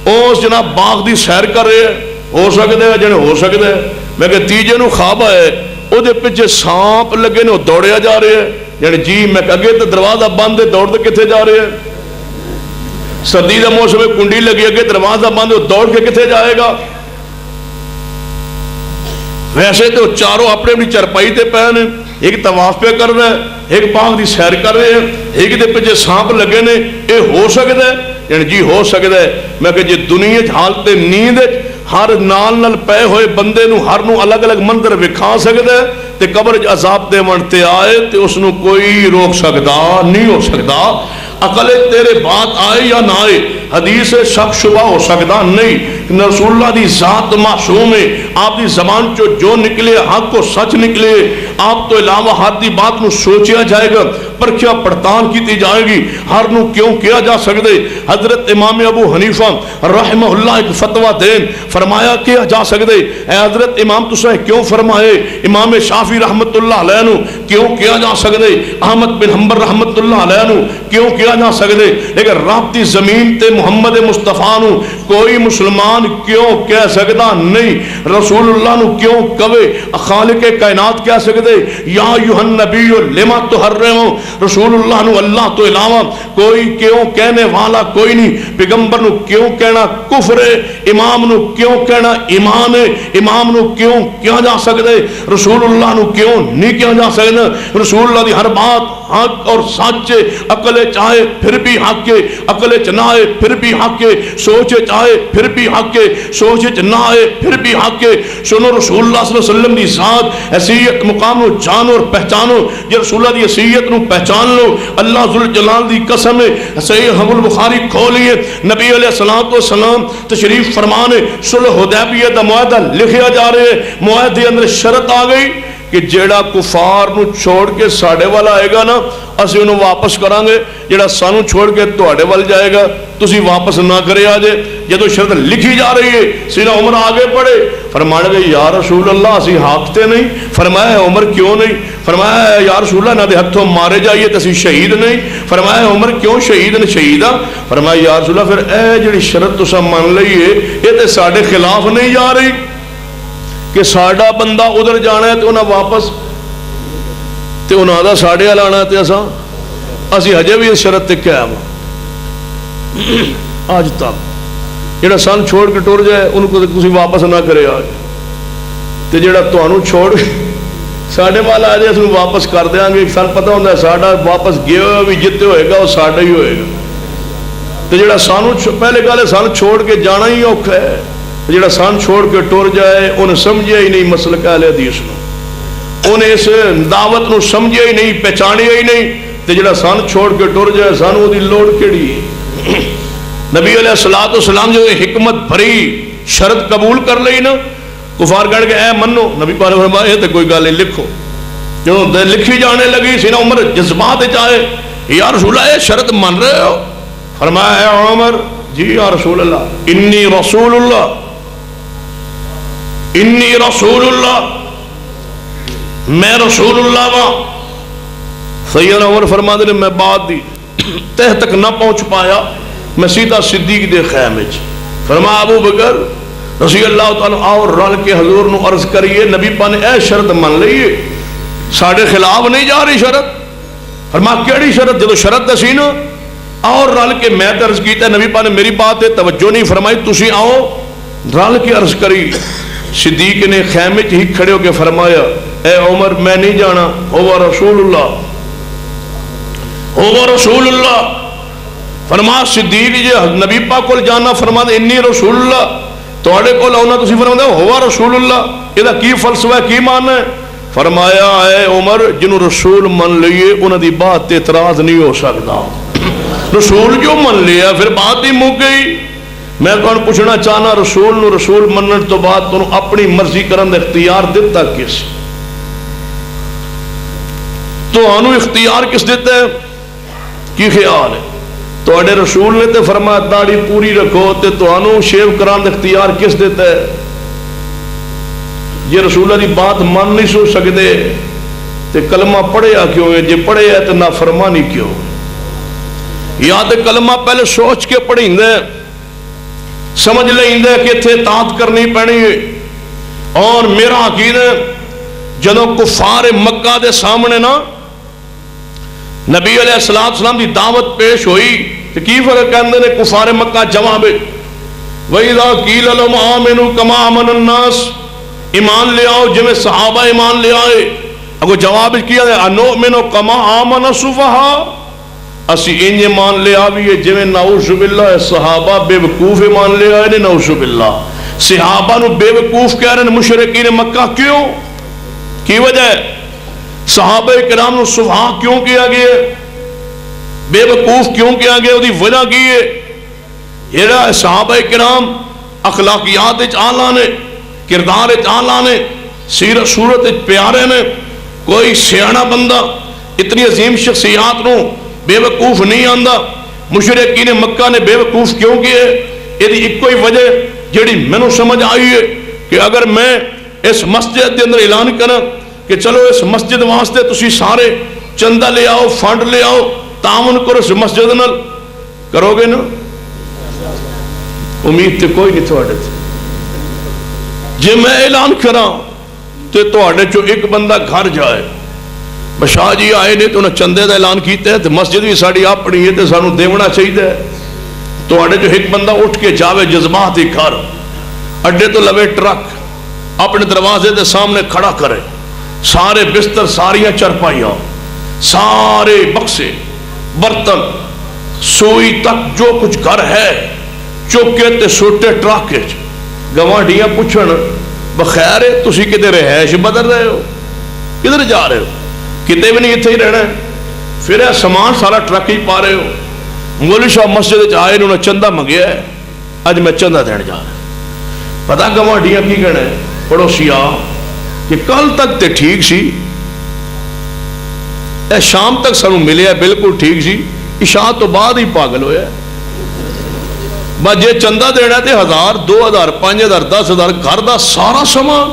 اس جناب باغ دی سیر کر رہے ہیں، ہو سکتا ہے جنہیں ہو سکتا ہے. مگر تیجے نو خواب آیا ہے وہ دے پیچھے سانپ لگے نے، وہ دوڑیا جا رہے ہیں. یعنی جی میں اگے تو دروازہ بند ہے، دوڑ کے کتنے جا رہے ہیں؟ سردی کا موسم میں کنڈی لگی، اگے دروازہ بند ہے، دوڑ کے کتنے جائے گا؟ ویسے تو چاروں اپنے اپنی چرپائی تے پے نے، ایک طواف پہ کر رہا ہے، ایک باغ دی سیر کر رہے ہیں، ایک دے پیچھے سانپ لگے نے. یہ ہو سکتا ہے؟ یعنی جی ہو سکتا ہے. میں کہ جی دنیا حالت نیند ہر نال پے ہوئے بندے نو ہر نو الگ الگ منظر وکھا سکتا ہے تے قبر عذاب دے تے آئے تے اس نو کوئی روک سکتا نہیں ہو سکتا. عقل تیرے بات آئے یا نہ آئے، حدیث شک شبہ ہو سکتا نہیں. رسول اللہ دی ذات معصوم ہے، آپ دی زبان جو نکلے حق کو سچ نکلے. آپ تو علاوہ ہر دی بات نو سوچیا جائے گا، پرکھیا پڑتال کی جائے گی، ہر نو کیوں کیا جا سکتے. حضرت امام ابو حنیفہ رحمہ اللہ ایک فتویٰ دین فرمایا کیا جا سکتے. اے حضرت امام تسیں کیوں فرمائے؟ امام شافعی رحمت اللہ علیہ نو کیوں کیا جا سکتے؟ احمد بن حنبل رحمت اللہ علیہ نو کیوں کیا جا سکتے؟ لیکن رب دی زمین تے محمد مصطفیٰ نو کوئی مسلمان کیوں کہہ سکتا نہیں. رسول اللہ نو کیوں کہے؟ خالق کائنات کہہ سکتے یا ایھا النبی لما تحرم؟ رسول اللہ نو اللہ تو علاوہ کوئی کیوں کہنے والا کوئی نہیں. پیغمبر نو کیوں کہنا کفر ہے؟ امام نو کیوں کہنا ایمان ہے؟ امام نو کیوں کیا جا سکتے؟ رسول اللہ نو کیوں نہیں کیا جا سکتا؟ رسول اللہ دی ہر بات حق اور سچ ہے. عقل چاہے پھر بھی حق ہے، عقل چ نہ آئے پھر بھی حق ہے، سوچ چاہے پھر بھی حق ہے، سوچ چ نہ آئے پھر بھی حق ہے. سنو رسول اللہ صلی اللہ علیہ وسلم دی ذات حیثیت مقام نو جانو اور پہچانو. جے رسول اللہ دی حیثیت نو پہچان لو، اللہ ذوالجلال دی قسم ہے. صحیح البخاری کھولیے، نبی علیہ الصلوۃ والسلام تشریف فرمانے صلح حدیبیہ دا معاہدہ لکھیا جا رہے ہیں. معاہدے کے اندر شرط آ گئی کہ جیڑا کفار نو چھوڑ کے ساڑے والا آئے گا نا اسی انہوں واپس کران گے، جیڑا سانو چھوڑ کے تواڈے وال جائے گا تسی واپس نہ کرے آجے. جدو شرط لکھی جا رہی ہے سیدنا عمر آگے پڑھے، فرمانے گے یا رسول اللہ اسی حاقتے نہیں. فرمایا عمر کیوں نہیں؟ فرمایا یا رسول اللہ نہ دے ہتھوں مارے جائیے تو اسی شہید نہیں. فرمایا عمر کیوں شہید نے شہیدہ؟ فرمایا یا رسول اللہ پھر اے جڑی شرط تسا مان لئیے یہ تے ساڈے خلاف نہیں جا رہی کہ ساڈا بندہ ادھر جانا ہے تو انہاں واپس تے انہاں دا ساڈے وال آنا تے اسی ہجے بھی اس شرط تے قائم آج تک. جڑا سن چھوڑ کے ٹر جائے ان کو تسی واپس نہ کرے آج، تے جڑا تانوں چھوڑ ساڈے وال آ جائے اس نوں واپس کر دیاں گے. سن پتہ ہوندا ہے ساڈا واپس گیا ہوا بھی جتے ہوئے گا وہ ساڈا ہی ہوئے گا. تے جڑا سانوں پہلے گل ہے سن چھوڑ کے جانا ہی اوکھا ہے. جڑا سان چھوڑ کے ٹر جائے انہیں سمجھے ہی نہیں مسلک اہل حدیث نو، انہیں اس دعوت نو سمجھے ہی نہیں، پہچانے ہی نہیں. تے جڑا سان چھوڑ کے ٹر جائے سانو دی لوڑ کیڑی ہے؟ نبی علیہ الصلوۃ والسلام جو حکمت بھری شرط قبول کر لئی نا، کفار کہنے کے اے منو، نبی پاک نے فرمایا یہ تے کوئی گل نہیں، لکھو. جو لکھی جانے لگی سیدنا عمر جذبات چاہے یا رسول اللہ یہ شرط مان رہے ہو؟ فرمایا اے عمر جی یا رسول اللہ انی رسول اللہ، انی رسول اللہ، میں رسول اللہ ہاں. سیدنا عمر فرماتے نے میں بات دی تہ تک نہ پہنچ پایا، میں سیدھا صدیق دے خیمے چ. فرمایا ابو بکر رضی اللہ تعالیٰ آؤ رل کے حضور نو عرض کریے نبی پاک نے اے شرط مان لئیے، ساڑھے خلاف نہیں جا رہی شرط. فرمایا کیڑی شرط؟ جدو شرط دسی نا اور رل کے میں عرض کیتا نبی پاک نے میری بات ہے توجہ نہیں فرمائی، تسی آؤ رل کے عرض کری. صدیق نے خیمے ہی کھڑے ہو کے فرمایا اے عمر میں نہیں جانا، ہوا رسول اللہ، ہوا رسول اللہ. فرمایا صدیق جی نبی پاک کو جانا، فرمایا انی رسول اللہ، تواڈے کول آنا تسی فرماتے ہوا رسول اللہ، یہ کی فلسفہ ہے کی معنی ہے؟ فرمایا اے عمر جنہوں رسول من لیے انہوں دی بات تے اعتراض نہیں ہو سکتا. رسول جو من لیا پھر بات ہی مک گئی. میں کون پوچھنا چاہنا رسول نو رسول منن تو بعد تو اپنی مرضی کرن دا اختیار دیتا کس؟ تو انو اختیار کس دیتا ہے؟ کی خیال ہے؟ تو اڈے رسول نے تے فرمایا داڑھی پوری رکھو تے تو انو شیو کران دا اختیار کس دیتا ہے؟ یہ رسول اللہ دی بات مان نہیں سو سکتے تے کلمہ پڑھیا کیوں ہے؟ جے پڑھے ہے تو نافرمانی کیوں؟ یا تے کلمہ پہلے سوچ کے پڑھیں دے سمجھ لیں دے کہ تھے اطاعت کرنی پڑنی ہے. اور میرا عقیدہ جدوں کفار مکہ دے سامنے نا نبی علیہ السلام دی دعوت پیش ہوئی تو کی فرق کہندے نے کفار مکہ جواب وَإِذَا قِيلَ لَهُمْ آمِنُوا كَمَا آمَنَ النَّاسُ ایمان لے آؤ جویں صحابہ ایمان لے آئے. اگو جواب کیا ہے اَنُؤْمِنُ كَمَا آمَنَ السُّفَهَاءُ اسی انج ایمان لے آئیے جویں نعوذ باللہ صحابہ بے وقوف ایمان لے آئے نے. نعوذ باللہ صحابہ نو بے وقوف کہہ رہے ہیں مشرکین مکہ. کیوں؟ کی وجہ ہے؟ صحابہ کرام نو سفہا کیوں کیا گیا؟ بے وقوف کیوں کیا گیا؟ دی وجہ کی ہے یہ صحابہ کرام اخلاقیات اعلیٰ نے کردار اعلیٰ نے سیرت صورت پیارے نے. کوئی سیاڑا بندہ اتنی عظیم شخصیات نو بے وقوف نہیں آندا. مشرکین مکہ نے بے وقوف کیوں کیے؟ یہ ایک کوئی وجہ جیڑی میں نو سمجھ آئی ہے کہ اگر میں اس مسجد کے اندر اعلان کروں کہ چلو اس مسجد واسطے تسی سارے چندہ لے آؤ فنڈ لے آؤ تعاون کرو اس مسجد نال کرو گے نا؟ امید تے کوئی نہیں تھوڑے تھے. جے میں اعلان کراں تو تھوڑے چو ایک بندہ گھر جائے بشاہ جی آئے نے تو انہیں چندے دا اعلان کیتے ہیں تو مسجد بھی ساڑی آپ پڑھی ہے تو سانو دیونا چاہیے. تو اڈے جو ایک بندہ اٹھ کے جاوے جذبات ہی گھر اڈے تو لوے ٹرک اپنے دروازے دے سامنے کھڑا کرے سارے بستر ساریاں چرپائیاں سارے بکسے برتن سوئی تک جو کچھ گھر ہے چوکے تے سوٹے ٹرک کے گوانڈیاں پوچھن بخیر ہے تسی کدھر رہائش بدل رہے ہو کدھر جا رہے ہو؟ کتے بھی نہیں اتنے ہی رہنا ہے. پھر یہ سامان سارا ٹرک ہی پا رہے ہو. مولوی شاہ مسجد آئے انہوں نے چندہ منگیا ہے اج میں چندہ دین جا رہا. پتا گوانڈیاں کی کہنا ہے پڑوسیا کہ کل تک تے ٹھیک سی اے شام تک سانو ملے بالکل ٹھیک سی عشاء تو بعد ہی پاگل ہویا ہے. بس جے چندہ دینا تے 1000 2000 5000 10000 گھر دا سارا سامان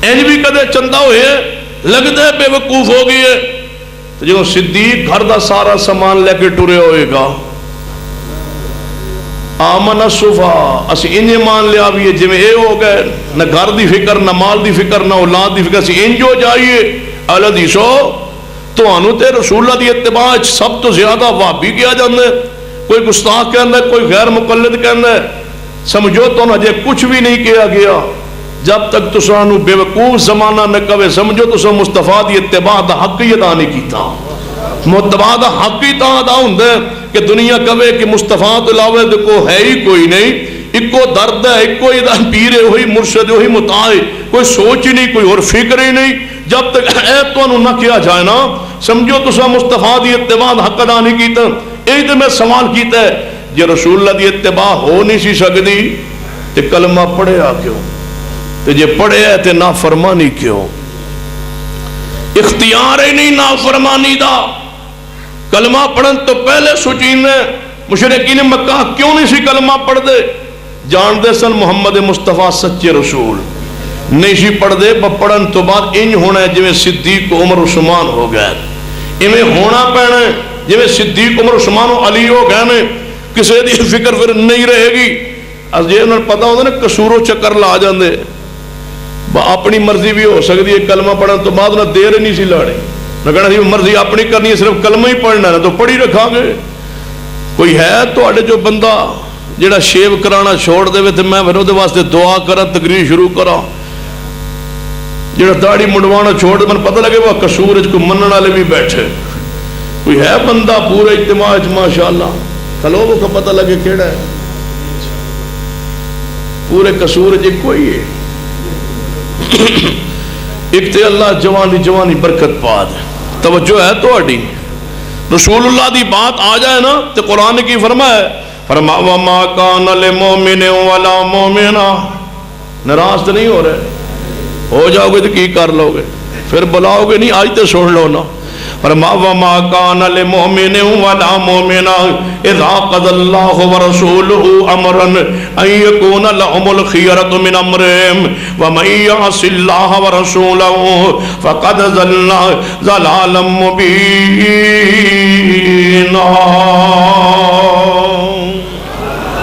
انج بھی کدے چندہ ہوئے لگتا ہے بے وقوف ہو گئی ہے. تو جو صدیق گھر دا سارا سامان لے کے ٹرے ہوئے گا آمن الصفا اسی انج مان لیا بھی ہے جویں اے ہو گئے نہ گھر دی فکر نہ مال دی فکر نہ اولاد دی فکر اسی انج ہو جائیے. الحدیثو تو انو تے رسول اللہ دی اتباع سب تو زیادہ وہابی کیا جاندے. کوئی گستاخ کہندا ہے کوئی غیر مقلد کہندا ہے. سمجھو تو نہ جے کچھ بھی نہیں کیا گیا جب تک تسانو بے وقوف زمانہ نہ کہے سمجھو تسا مصطفیٰ دی اتباع دا حق ہی ادا نہیں کیتا. متباع دا حق ہی تا ادا ہوندا ہے کہ دنیا کہے کہ مصطفیٰ تو علاوہ کو ہے ہی کوئی نہیں. ایکو درد ہے ایکو پیر ہے وہی مرشد وہی مطاع کوئی سوچ ہی نہیں کوئی اور فکر ہی نہیں. جب تک اے تو نہ کیا جائے نا سمجھو تسا مصطفیٰ دی اتباع دا حق ادا نہیں کیتا. یہی تو میں سوال کیتا ہے جے رسول اللہ دی اتباع ہو نہیں سی سکتی تے کلمہ پڑھیا کیوں؟ تو جے پڑھے ہے تے نافرمانی کیوں؟ اختیار ہی نہیں نافرمانی دا. کلمہ پڑھن تو پہلے سوچین مشرکین مکہ کیوں نہیں سی کلمہ پڑھ دے؟ جان دے سن محمد مصطفیٰ سچے رسول نہیں سی پڑھ دے. پڑھن تو بعد انج ہونا ہے جویں صدیق عمر عثمان ہو گئے ایویں ہونا پینا ہے جویں صدیق عمر عثمان و علی ہو گئے نے. کسی دی فکر پھر نہیں رہے گی. از جے انہوں نے پتا ہوتا نا قصور و چکر لا جاندے اپنی مرضی بھی ہو سکتی ہے. کلمہ پڑھن تو بعد نہ دیر نہیں سی لاڑی نہ کہنا سی مرضی اپنی کرنی ہے صرف کلمہ ہی پڑھنا ہے تو پڑھی رکھا گے. کوئی ہے تو اڈے جو بندہ جڑا شیو کرانا چھوڑ دے تو میں پھر وہ واسطے دعا کرا تقریر شروع کرا. جڑا داڑھی منڈوانا چھوڑ دے من پتہ لگے وہ قصور کو منن والے بھی بیٹھے. کوئی ہے بندہ پورے اجتماع ماشاءاللہ کھلو وہ پتہ لگے کیڑا ہے پورے قصور کوئی ہے. ایک تے اللہ جوانی جوانی برکت پا دے. توجہ ہے تو اڈی رسول اللہ دی بات آ جائے نا تو قرآن کی فرمایا وَمَا كَانَ لِمُؤْمِنٍ وَلَا مُؤْمِنَةٍ. ناراض تو نہیں ہو رہے؟ ہو جاؤ گے تو کی کر لو گے؟ پھر بلاؤ گے نہیں؟ آج تو سن لو نا. وَمَا كَانَ لِمُؤْمِنٍ وَلَا مُؤْمِنَةٍ إِذَا قَضَى اللَّهُ وَرَسُولُهُ أَمْرًا أَن يَكُونَ لَهُمُ الْخِيَرَةُ مِنْ أَمْرِهِمْ وَمَن يَعْصِ اللَّهَ وَرَسُولَهُ فَقَدْ ضَلَّ ضَلَالًا مُبِينًا.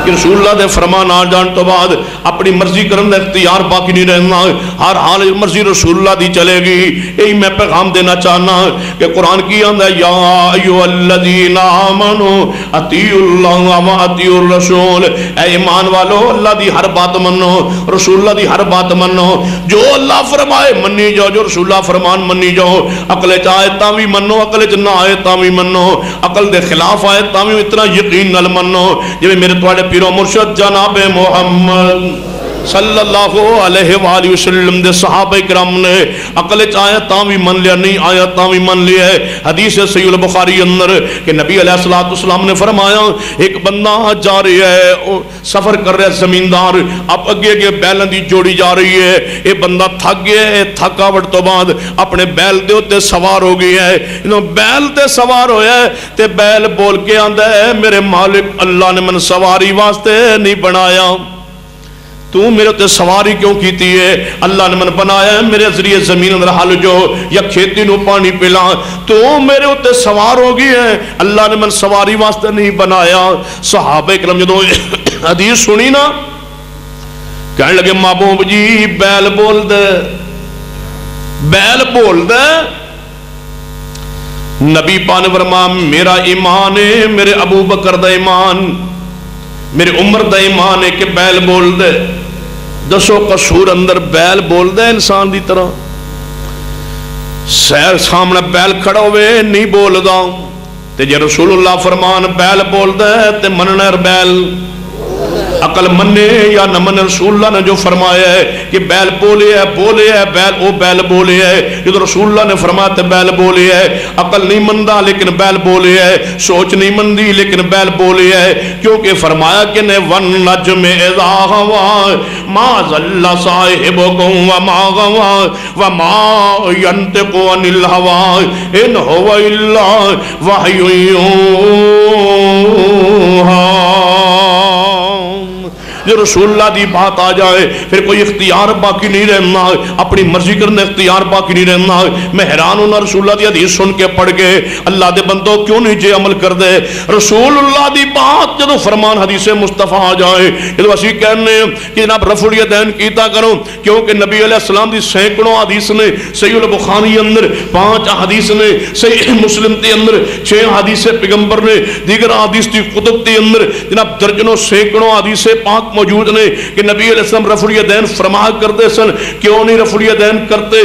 رسول اللہ دے فرمان آ جان تو بعد اپنی مرضی کرن دا اختیار باقی نہیں رہنا. ہر حال مرضی رسول اللہ دی چلے گی. یہی میں پیغام دینا چاہنا کہ قرآن کی آندا ہے یا ایھا الذین آمنوا اطیعوا اللہ و اطیعوا الرسول. اے ایمان والو اللہ دی ہر بات منو, رسول اللہ دی ہر بات منو. جو اللہ فرمائے منی جاؤ, جو رسول اللہ فرمان منی جاؤ. عقل چ آئے تاں وی منو, عقل چ نہ آئے تاں وی منو, عقل دے خلاف آئے تاں وی اتنا یقین نال منو. جویں میرے تواڈے پیرو مرشد جناب محمد صلی اللہ علیہ وآلہ وسلم دے صحابہ کرام نے عقل چاہے تاں بھی من لیا, نہیں آیا تاں بھی من لیا ہے. حدیث صحیح البخاری اندر کہ نبی علیہ السلام نے فرمایا ایک بندہ جا رہی ہے, سفر کر رہا ہے زمیندار, اب اگے اگے بیلاں دی جوڑی جا رہی ہے. یہ بندہ تھک گیا ہے, تھکاوٹ تو بعد اپنے بیل دے اوتے سوار ہو گیا ہے. بیل تے سوار ہویا ہے تے بیل بول کے آندا ہے میرے مالک اللہ نے من سواری واسطے نہیں بنایا, تو میرے تے سواری کیوں کیتی ہے؟ اللہ نے من بنایا ہے میرے ذریعے زمین اندر حل جو یا کھیتی نو پانی پلا, تو میرے تے سوار ہو گئی ہے, اللہ نے من سواری واسطے نہیں بنایا. صحابہ کرام جدوں حدیث سنی نا کہنے لگے محبوب جی بیل بول دے, بیل بول دے. نبی پاک نے فرمایا میرا ایمان ہے, میرے ابو بکر دا ایمان, میرے عمر دا ایمان ہے کہ بیل بول دے. دسو قصور اندر بیل بول دے انسان دی طرح؟ سیر سامنے بیل کھڑا ہوئے نہیں بول دا. تے جے رسول اللہ فرمان بیل بول دے تے مننا بیل عقل منے یا نہ منے. رسول اللہ نے جو فرمایا ہے کہ بیل بولے ہے, بولے ہے بیل, او بیل بولے ہے. جو رسول اللہ نے فرمایا تے بیل بولے ہے. عقل نہیں مندہ لیکن بیل بولے ہے, سوچ نہیں مندی لیکن بیل بولے ہے. کیونکہ فرمایا کہ نے وَالنَّجْمِ إِذَا هَوَىٰ مَا ضَلَّ صَاحِبُكُمْ وَمَا غَوَىٰ وَمَا يَنطِقُ عَنِ الْهَوَىٰ إِنْ هُوَ إِلَّا وَحْيٌ يُوحَىٰ. جو رسول اللہ دی بات آ جائے پھر کوئی اختیار باقی نہیں رہنا, اپنی مرضی کرنے اختیار باقی نہیں رہنا. میں حیران ہونا رسول اللہ دی حدیث سن کے پڑھ گئے اللہ دے بندوں کیوں نہیں جے عمل کر دے. رسول اللہ دی بات جدو فرمان حدیث مصطفیٰ آ جائے جدو اسی کہنے کہ جناب رفع الیدین کیتا کرو, کیونکہ نبی علیہ السلام دی سینکڑوں حدیث نے, صحیح البخاری اندر 5 حدیث نے, صحیح مسلم تے اندر 6 حدیث پیغمبر نے, دیگر حدیث دی کتب تے اندر جناب درجنوں سینکڑوں حدیث پاک موجود نے کہ نبی علیہ السلام رفع الیدین فرما کرتے سن. کیوں نہیں رفع الیدین کرتے؟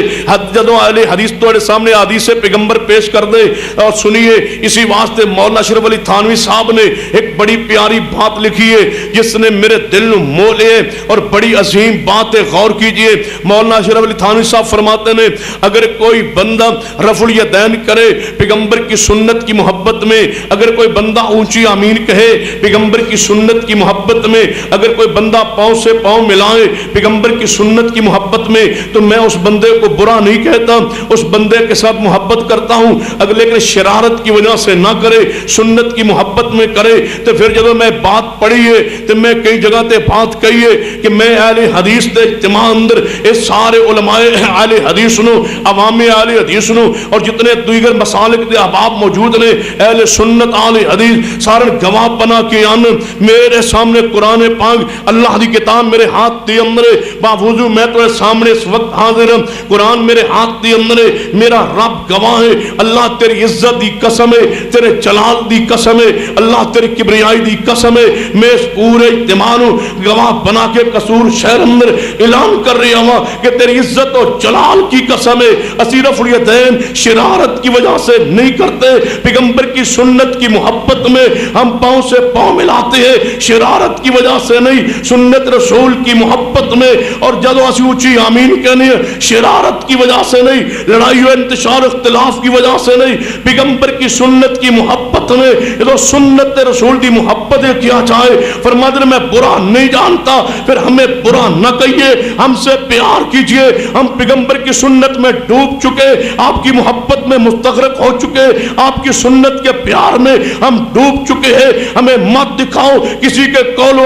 جدوں اہل حدیث تواڈے سامنے حدیث پیغمبر پیش کر دے اور سنیے. اسی واسطے مولانا اشرف علی تھانوی صاحب نے ایک بڑی پیاری بات لکھی ہے جس نے میرے دل نو مو لیے اور بڑی عظیم بات ہے, غور کیجئے. مولانا اشرف علی تھانوی صاحب فرماتے ہیں اگر کوئی بندہ رفع الیدین کرے پیغمبر کی سنت کی محبت میں, اگر کوئی بندہ اونچی آمین کہے پیغمبر کی سنت کی محبت میں, اگر کوئی بندہ پاؤں سے پاؤں ملائے پیغمبر کی سنت کی محبت میں, تو میں اس بندے کو برا نہیں کہتا, اس بندے کے ساتھ محبت کرتا ہوں. اگر لیکن شرارت کی وجہ سے نہ کرے, سنت کی محبت میں کرے, تو پھر جب میں بات پڑھی ہے تو میں کئی جگہ تے بات کہی ہے کہ میں اہل حدیث دے اجتماع اندر اس سارے علماء اہل حدیث نو, عوام اہل حدیث نو اور جتنے دیگر مسالک دے احباب موجود نے اہل سنت اہل حدیث سارے گواہ بنا کے آن میرے سامنے قرآن پاک اللہ دی کتاب میرے ہاتھ دی اندر, باوجود میں تو سامنے اس وقت حاضر ہوں, قرآن میرے ہاتھ دی اندر, میرا رب گواہ ہے. اللہ تیری عزت دی قسم ہے, تیرے جلال دی قسم ہے, اللہ تیری کبریائی دی قسم ہے, میں اس پورے اجتماع نو گواہ بنا کے قصور شہر اندر اعلان کر رہا ہوں کہ تیری عزت و جلال کی قسم ہے اسی رفع الیدین شرارت کی وجہ سے نہیں کرتے, پیغمبر کی سنت کی محبت میں ہم پاؤں سے پاؤں ملاتے ہیں, شرارت کی وجہ سے نہیں سنت رسول کی محبت میں، اور جدو اسی اونچی آمین کہنے شرارت کی وجہ سے نہیں، لڑائی و انتشار اختلاف کی وجہ سے نہیں، پیغمبر کی سنت کی محبت میں، یہ تو سنت رسول دی محبت کیا چاہے فرماتے میں برا نہیں جانتا، پھر ہمیں برا نہ کہیے، ہم سے پیار کیجئے، ہم پیغمبر کی سنت میں ڈوب چکے، آپ کی محبت میں مستغرق ہو چکے، آپ کی سنت کے پیار میں ہم ڈوب چکے ہیں، ہمیں مت دکھاؤ کسی کے قول و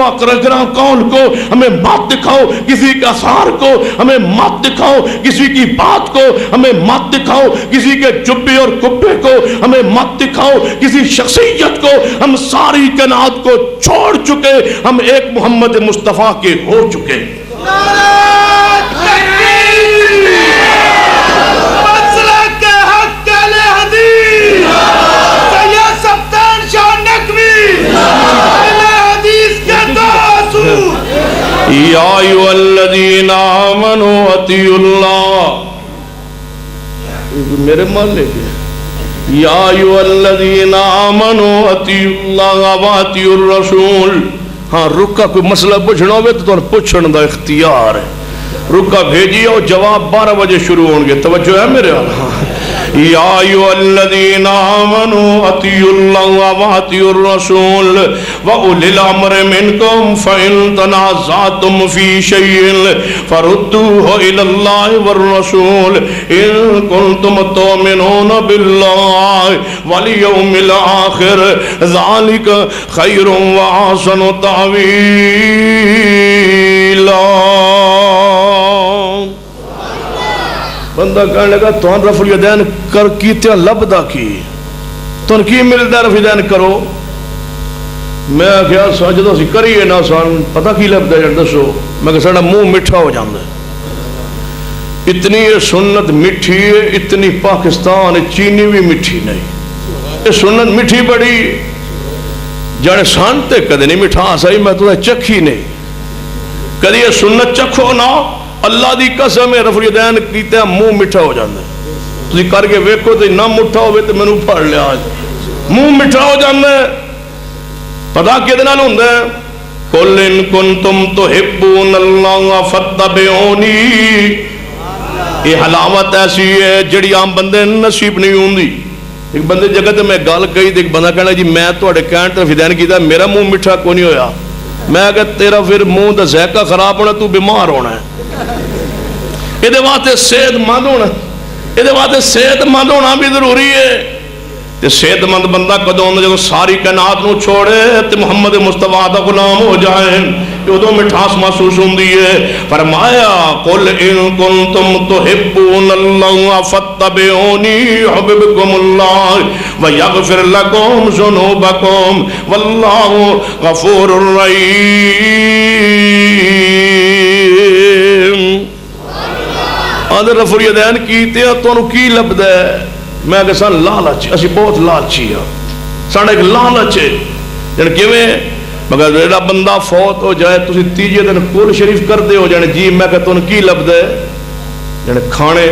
قول کو، ہمیں مت دکھاؤ کسی کے اثار کو، ہمیں مت دکھاؤ کسی کی بات کو، ہمیں مت دکھاؤ کسی کے جبے اور کبے کو، ہمیں مت دکھاؤ کسی شخصیت کو، ہم ساری کائنات کو چھوڑ چکے، ہم ایک محمد مصطفیٰ کے ہو چکے۔ یا ایھا الذین آمنوا اطیعوا اللہ، میرے مان لے گئے، یا ایھا الذین آمنوا اطیعوا اللہ واطیعوا الرسول۔ ہاں رکا کوئی مسئلہ پوچھنا ہوئے تو تمہیں پوچھنے دا اختیار ہے، رکا بھیجیے اور جواب 12 بجے شروع ہوں گے، توجہ ہے میرے آلہ۔ یا ایھا الذین آمنوا اطیعوا اللہ واطیعوا الرسول واولی الامر منکم فإن تنازعتم فی شیء فردوہ الی اللہ والرسول ان کنتم تؤمنون باللہ والیوم الآخر ذالک خیر واحسن تأویلا۔ بندہ کہنے لگا تون رفع الیدین کر کیتے لبدا کی تون کی ملدا رفع الیدین کرو، میں کیا سجدہ سی کریے نا سان پتہ کی لبدا ہے دسو، میں کہ ساڈا منہ میٹھا ہو جاندا ہے، اتنی یہ سنت میٹھی ہے، اتنی پاکستان چینی بھی میٹھی نہیں، یہ سنت میٹھی بڑی جانے سانتے کدے نہیں میٹھا سہی میں تو چکھی نہیں، کدی یہ سنت چکھو نہ اللہ دی قسم ہے رفع الیدین کیتے منہ میٹھا ہو جاندے، تسی کر کے ویکھو تے نہ میٹھا ہوئے تے مینوں پڑھ لیا منہ میٹھا ہو جاندے، پتہ کدے نال ہوندا ہے قل ان کنتم تحبون اللہ فاتبعونی، یہ علامت ایسی ہے جڑی عام بندے نصیب نہیں ہوندی۔ ایک بندے جگہ تے میں گل کہی تے ایک بندہ کہنا جی میں تواڈے کہن تے رفع الیدین کیتا میرا منہ میٹھا کوئی نہیں ہویا، میں کہ تیرا پھر منہ دا ذائقہ خراب ہونا، تو بیمار ہونا ہے، یہ واسطے صحت مند ہونا، یہ واسطے صحت مند ہونا بھی ضروری ہے۔ تے صحت مند بندہ کدوں ہوندا جدوں ساری کائنات نو چھوڑے تے محمد مصطفیٰ دا غلام ہو جائے، ادوں مٹھاس محسوس ہوندی ہے۔ فرمایا قل ان کنتم تحبون اللہ فاتبعونی یحببکم اللہ ویغفر لکم ذنوبکم واللہ غفور رحیم۔ آدھر رفع الیدین کیتے ہیں تو انہوں کی لبدا ہے، میں کہ سان لالچ، اسی بہت لالچی ہے، سان ایک لالچ ہے، یعنی کیویں مگر جڑا بندہ فوت ہو جائے تسی تیجے دن قرآن شریف کر دے ہو جانے جی میں کہ تون کی لبدا ہے جانے کھانے،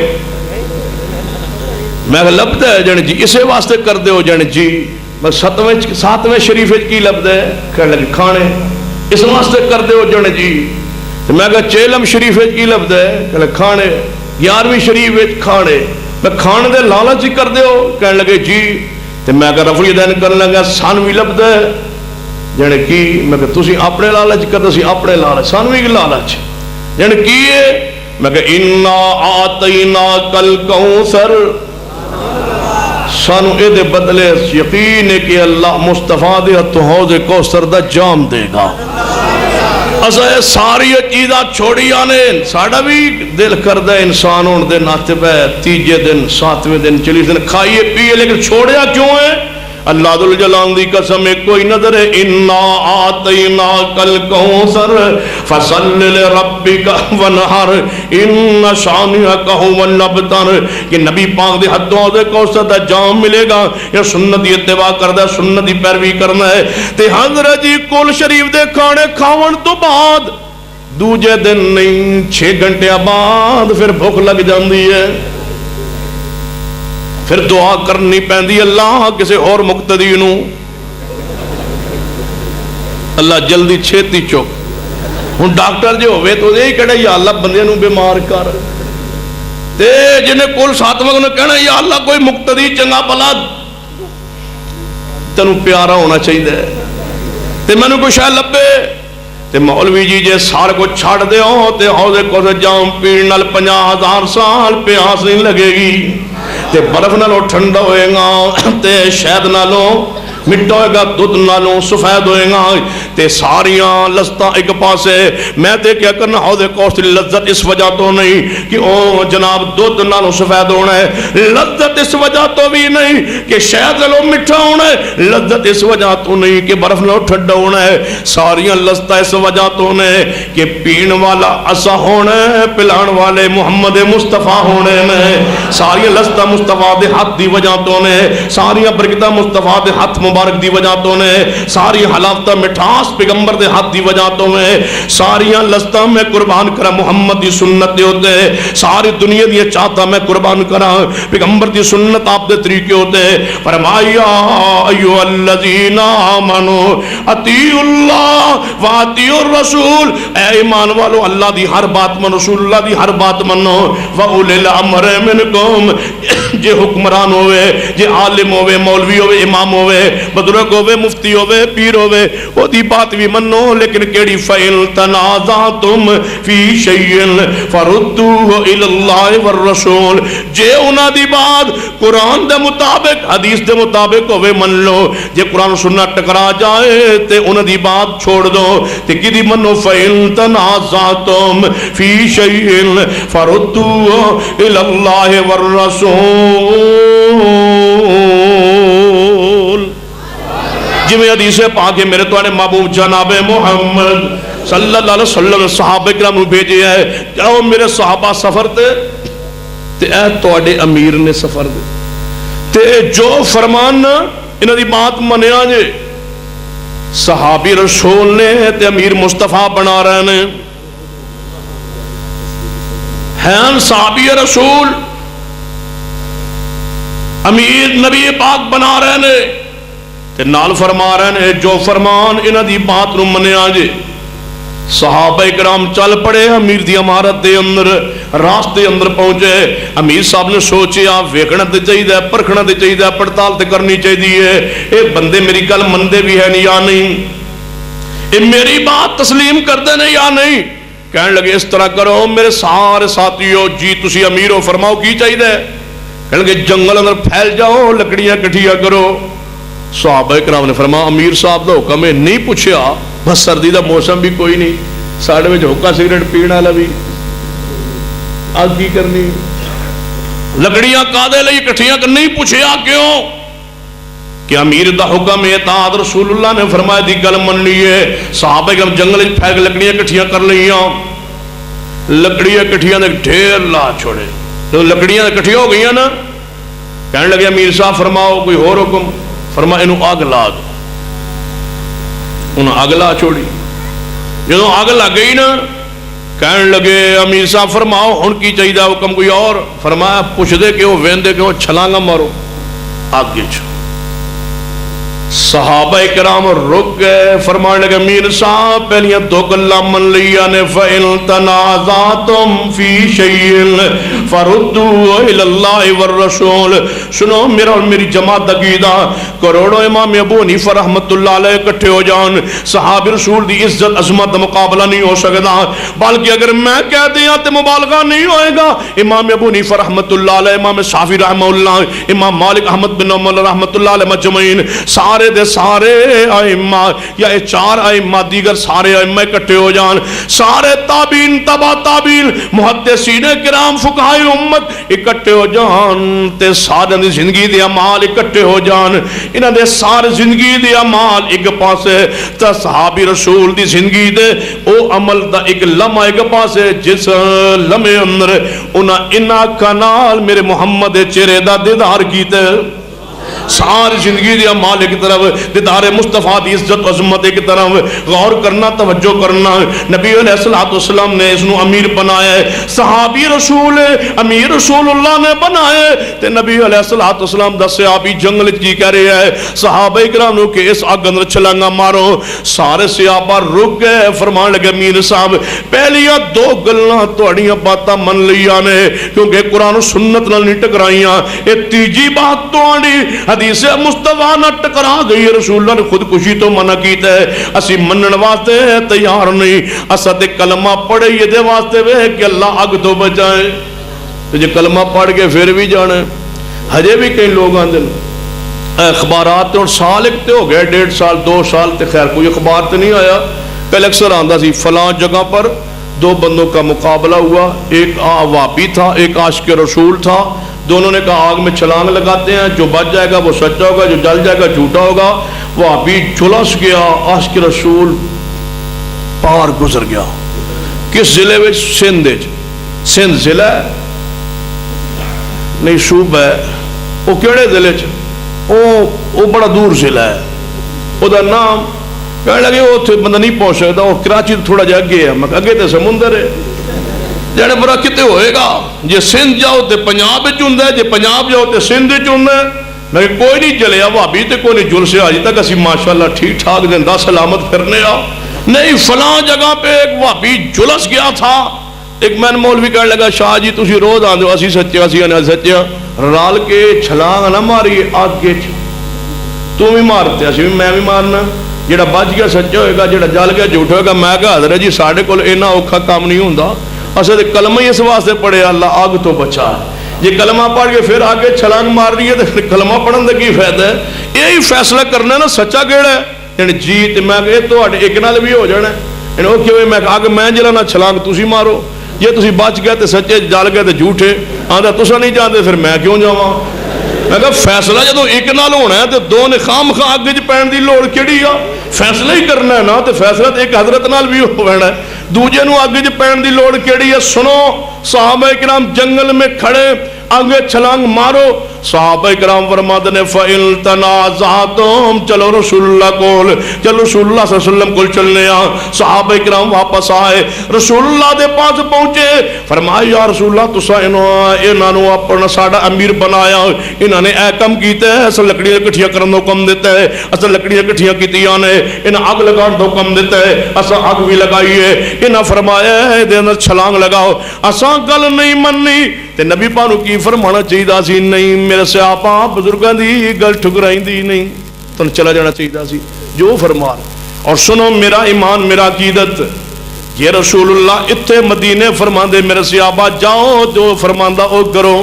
میں کہ لبدا ہے جانے جی اسے واسطے کر دے ہو جانے جی میں ساتویں شریف کی لبدا ہے کہنے لگے کھانے اس واسطے کر دے ہو جانے جی، میں کہ چیلم شریف کی لبدا ہے کہنے کھانے، 11ویں شریف کھانے، میں کھانے دے لالچ ہی کر دے ہو کہنے لگے جی، تے میں کہ رفع الیدین کرنے لگا سانوی لبدا ہے جانے کی، میں کہ تسی اپنے لالچ کرتے سی اپنے لالچ سانوی کی لالچ جانے کی ہے، میں کہ انا آتیناک الکوثر، سانو اے دے بدلے یقین ہے کہ اللہ مصطفیٰ دے ہتھوں حوض کوثر دا جام دے گا۔ اسا یہ ساری چیزاں چھوڑی آنے ساڑا بھی دل کردہ انسان ہون دے ناتے پہ تیجے دن 7ویں دن 40 دن کھائیے پیئے لیکن چھوڑیا کیوں ہے؟ اللہ ذو الجلال دی قسم کوئی نظر ہے انا آتیناک الکوثر فصل لربک ونحر ان شانئک ھو الابتر، کہ نبی پاک دے ہتھوں دے کوثر دا جام ملے گا، یا سنت دی اتباع کردا ہے سنت دی پیروی کرنا ہے۔ تے حضرت جی کل شریف دے کھانے کھاون تو بعد دوجے دن نہیں 6 گھنٹے بعد پھر بھوک لگ جاندی ہے، پھر دعا کرنی پیندی اللہ کسے اور مقتدی نو، اللہ جلدی چھیتی چک ہوں ڈاکٹر جو ہوئے تو یہ کہنا یا اللہ بندے نو بیمار کر، تے جنہیں کل ساتواں نے کہنا یا اللہ کوئی مقتدی چنگا بلا تینوں پیارا ہونا چاہیے تے مینوں کوئی شاید لبے تے مولوی جی جے سارے کو چھڑ دے ہو تے حوض کوثر جام پین نال 50,000 سال پیاس نہیں لگے گی، تے برف نالوں ٹھنڈا ہوئے گا، تے شہد نالوں مٹھا ہوئے گا، دودھ نالوں سفید ہوئے گا، تے ساریاں لذتاں ایک پاسے۔ میں تے کیا کرنا حوض کوثر لذت اس وجہ تو نہیں کہ او جناب دودھ نالوں سفید ہونا ہے، لذت اس وجہ تو بھی نہیں کہ شہد نالوں مٹھا ہونا ہے، لذت اس وجہ تو نہیں کہ برف نالوں ٹھنڈا ہونا ہے، ساریاں لذتاں اس وجہ تو نے کہ پین والا اسا ہونا ہے، پلان والے محمد مصطفیٰ ہونے میں، ساریاں لذتاں مصطفیٰ دے ہاتھ دی وجہ تو نے، ساریاں برکتاں مصطفیٰ دے ہاتھ مبارک دی وجہ تو نے، ساری حلاوتہ مٹھاس پیغمبر دے ہاتھ دی وجہ تو میں، ساریاں لذتاں میں قربان کرا محمد دی سنت دے ہوتے، ساری دنیا دی چاہتا میں قربان کرا پیغمبر دی سنت آپ دے طریقے ہوتے۔ فرمایا ایھا الذین آمنوا اطیعوا اللہ واطیعوا الرسول، اے ایمان والو اللہ دی ہر بات من، رسول اللہ دی ہر بات منو، وَأُولِي الْأَمْرِ مِنْكُمْ، جے حکمران ہوئے، جے عالم ہوئے، مولوی ہوئے، امام ہوئے، بزرگ ہوئے، مفتی ہوئے، پیر ہوئے، وہ دی بات بھی منو، لیکن کیڑی فَإِن تَنَازَعْتُمْ فِي شَيْءٍ فَرُدُّوهُ إِلَى اللَّهِ وَالرَّسُولِ، جے انہاں دی بات قرآن دے مطابق حدیث دے مطابق ہوئے من لو، جے قرآن سنت ٹکرا جائے تے انہاں دی بات چھوڑ دو، تے کی دی منو فَإِن تَنَازَعْتُمْ فِي شَيْءٍ فَرُدُّوهُ إِلَى اللَّهِ وَالرَّسُولِ، جی میں حدیث پاک ہے میرے تو آنے محبوب جناب محمد صلی اللہ علیہ وسلم صحابہ کرام بھیجے ہے کہ او میرے صحابہ سفر تے اے تو آڑے امیر نے سفر تے جو فرمان انہاں دی بات منیا جے، صحابی رسول نے تے امیر مصطفیٰ بنا رہے نے ہیں، صحابی رسول امیر نبی پاک بنا رہے نے تے نال فرما رہے ہیں جو فرمان انہاں دی بات نو منیا جے۔ صحابہ کرام چل پڑے امیر دی عمارت دے اندر، راستے اندر پہنچے، امیر صاحب نے سوچیا ویکھنا تے چاہیے، پرکھنا تے چاہیے، پڑتال تے کرنی چاہیے، اے بندے میری گل مندے بھی ہے نہیں یا نہیں، اے میری بات تسلیم کردے نے یا نہیں۔ کہنے لگے اس طرح کرو میرے سارے ساتھیو، جی تسی امیر ہو فرماؤ کی چاہیے، کہنے لگے جنگل اندر پھیل جاؤ، لکڑیاں کٹھیا کرو۔ صحابہ کرام نے فرمایا امیر صاحب دا حکم ہے، نہیں پوچھیا، بس سردی دا موسم بھی کوئی نہیں، ساڑھے میں حکا سگریٹ پینا والا بھی، آگ کی کرنی، لکڑیاں کادے لئی کٹھیاں کر، نہیں پوچھیا کیوں کہ امیر دا حکم ہے، اطاعت رسول اللہ نے فرمایا دی گل مننی ہے۔ صحابہ کرام جنگل وچ پھیل لکڑیاں کٹھیاں کر لئیاں، لکڑیاں کٹھیاں نے ڈھیر لا چھوڑے، تو لکڑیاں کٹھیاں ہو گئیاں نا، کہنے لگے امیر صاحب فرماؤ کوئی اور حکم، فرمایا انہوں آگ لا دو، انہوں آگ لا چھوڑی، جدوں آگ لگ گئی نا، کہنے لگے امیر صاحب فرماؤ ہن کی چاہیے حکم کوئی اور، فرمایا پوچھ دے کہ وہ ویندے کہ وہ چھلانگا مارو آگ چھو۔ صحابہ کرام رک گئے، فرمانے لگے امیر صاحب پہلیاں دو گلاں من لیا نے، فَإِن تَنَازَعْتُمْ فِي شَيْءٍ فَرُدُّوهُ إِلَى اللَّهِ وَالرَّسُولِ، سنو میرا اور میری جماعت عقیدہ، کروڑوں امام ابو حنیفہ رحمت اللہ علیہ اکٹھے ہو جان، صحابہ رسول دی عزت عظمت مقابلہ نہیں ہو سکتا، بلکہ اگر میں کہہ دیا تو مبالغہ نہیں ہوئے گا۔ امام ابو حنیفہ رحمت اللہ علیہ، امام شافعی رحمہ اللہ، امام مالک احمد بن حنبل رحمت اللہ علیہ مجمعین، سارے دے سارے ائمہ یا چار ائمہ دیگر سارے ائمہ اکٹھے ہو جان، سارے تابعین تبع تابعین محدثین کرام فقہائے امت اکٹھے ہو جان، تے سارے دی زندگی دے اعمال اکٹھے ہو جان، انہاں دے سارے زندگی دے اعمال ایک پاسے، تے صحابی رسول دی زندگی دے او عمل دا ایک لمحہ ایک پاسے، جس لمحے اندر انہاں انہاں کنال میرے محمد چہرے دا دیدار کیتے، ساری زندگی دیا مالک کی طرف دیدار مصطفیٰ دی عزت و عظمت کی طرف غور کرنا، توجہ کرنا. نبی علیہ السلام نے اس نو امیر بنایا ہے، صحابی رسول امیر رسول اللہ نے بنائے. تے نبی علیہ السلام دا صحابی جنگل کی کہہ رہے ہیں صحابہ کرام نو کہ اس اگ اندر چھلانگا مارو. سارے صحابہ رک گئے، فرمان لگے میر صاحب پہلیاں دو گلاں تہاڈیاں باتاں من لیاں نے کیونکہ قرآن و سنت نال نہیں ٹکرائیاں. اے تیجی بات تہاڈی حدیث مصطفیٰ نال ٹکرا گئی. رسول اللہ نے خودکشی تو منع کیتا ہے، اسی منن واسطے تیار نہیں. اساں تے کلمہ پڑھے یہ دے واسطے وے کہ اللہ اگ تو بچائے. تو جے کلمہ پڑھ کے پھر بھی جانا ہجے بھی کئی لوگ آندے اخبارات اور سال ایک تے ہو گئے 1.5 سال 2 سال تے خیر کوئی اخبار تے نہیں آیا. پہلے اکثر آندہ سی فلاں جگہ پر 2 بندوں کا مقابلہ ہوا، ایک وہابی تھا ایک عاشق رسول تھا. دونوں نے کہا آگ میں چھلانگ لگاتے ہیں، جو بچ جائے گا وہ سچا ہوگا، جو جل جائے گا جھوٹا ہوگا. وہابی جھلس گیا، عاشق رسول پار گزر گیا. کس ضلع میں؟ سندھ ضلع نہیں صوبہ ہے. وہ کیڑے ضلع چ؟ وہ بڑا دور ضلع ہے. وہ دا نام کہنے لگے وہ اتنے بندہ نہیں پہنچ سکتا، وہ کراچی تھوڑا جا اگے ہے. میں اگے تو سمندر ہے، جڑے برا کتے ہوئے گا. جے سندھ جاؤ تو پنجاب ہوں، جے پنجاب جاؤ تو سندھ ہوں. میں کوئی نہیں جلیا بھابی تے کوئی نہیں جل سے آج تک اسی ماشاءاللہ ٹھیک ٹھاک زندہ سلامت پھرنے آ. نہیں فلاں جگہ پہ ایک بھابی جلس گیا تھا. ایک میں مولوی کہنے لگا شاہ جی تسی روز آندے ہو، اسی سچے اسی انا سچے رال کے چھلانگ نہ ماری آگے تو بھی مارتے اسی میں بھی مارنا. جڑا بچ گیا سچا ہوئے گا، جڑا جل گیا جھوٹا ہوئے گا. میں کہا حضرت جی ساڑھے کول اینا اوکھا کام نہیں ہوندا، اسے کلمہ ہی اس واسطے پڑھے اللہ آگ تو بچا. جی کلمہ پڑھ کے پھر آگے چھلانگ مار رہی ہے تو کلمہ پڑھن دے کی فائدہ ہے؟ یہی فیصلہ کرنا ہے نا سچا کیڑا ہے. یعنی جیت میں کہ تو ایک نال بھی ہو جانا ہے. یعنی وہ کیوں میں آگے میں جلانا چھلانگ تسی مارو، یہ تسی بچ گئے تو سچے، جل گئے تو جھوٹے. آندھا تسا نہیں جانتے پھر میں کیوں جاواں؟ میں کہا فیصلہ جدو ایک نال ہونا ہے تو دو نے خام خواہ اگے چ پین دی لوڑ کیڑی آ؟ فیصلہ ہی کرنا ہے نا. تو فیصلہ تو ایک حضرت نال بھی ہونا ہے، دوجے نو اگے چ پین دی لوڑ کیڑی ہے؟ سنو صحابہ کرام جنگل میں کھڑے آگے چھلانگ مارو. صحابہ کرام فرماتے نے فَإِن تَنَازَعْتُمْ چلو رسول اللہ کول، چلو رسول اللہ صلی اللہ علیہ وسلم کول چلنے آ. صحابہ کرام واپس آئے، رسول اللہ دے پاس پہنچے. فرمایا یا رسول اللہ تسا انہاں نو اپنا ساڈا امیر بنایا، انہاں نے اے کم کیتا ہے، اساں لکڑیاں اکٹھیاں کرن دا حکم دیتا ہے، اساں لکڑیاں اکٹھیاں کیتیاں نے، انہاں اگ لگان دا حکم دیتا ہے، اساں اگ بھی لگائی ہے. انہاں فرمایا ہے دے اندر چھلانگ لگاؤ. اساں گل نہیں مننی تے نبی پاک نو کی فرمانا چاہیے سی؟ نہیں میرے صحابہ بزرگاں دی گل ٹھکرائیندی نہیں، تن چلا جانا چاہیے سی جو فرمان. اور سنو میرا ایمان میرا عقیدت، یہ رسول اللہ اتنے مدینے فرماندے میرے صحابہ جاؤ جو فرماندہ او کرو.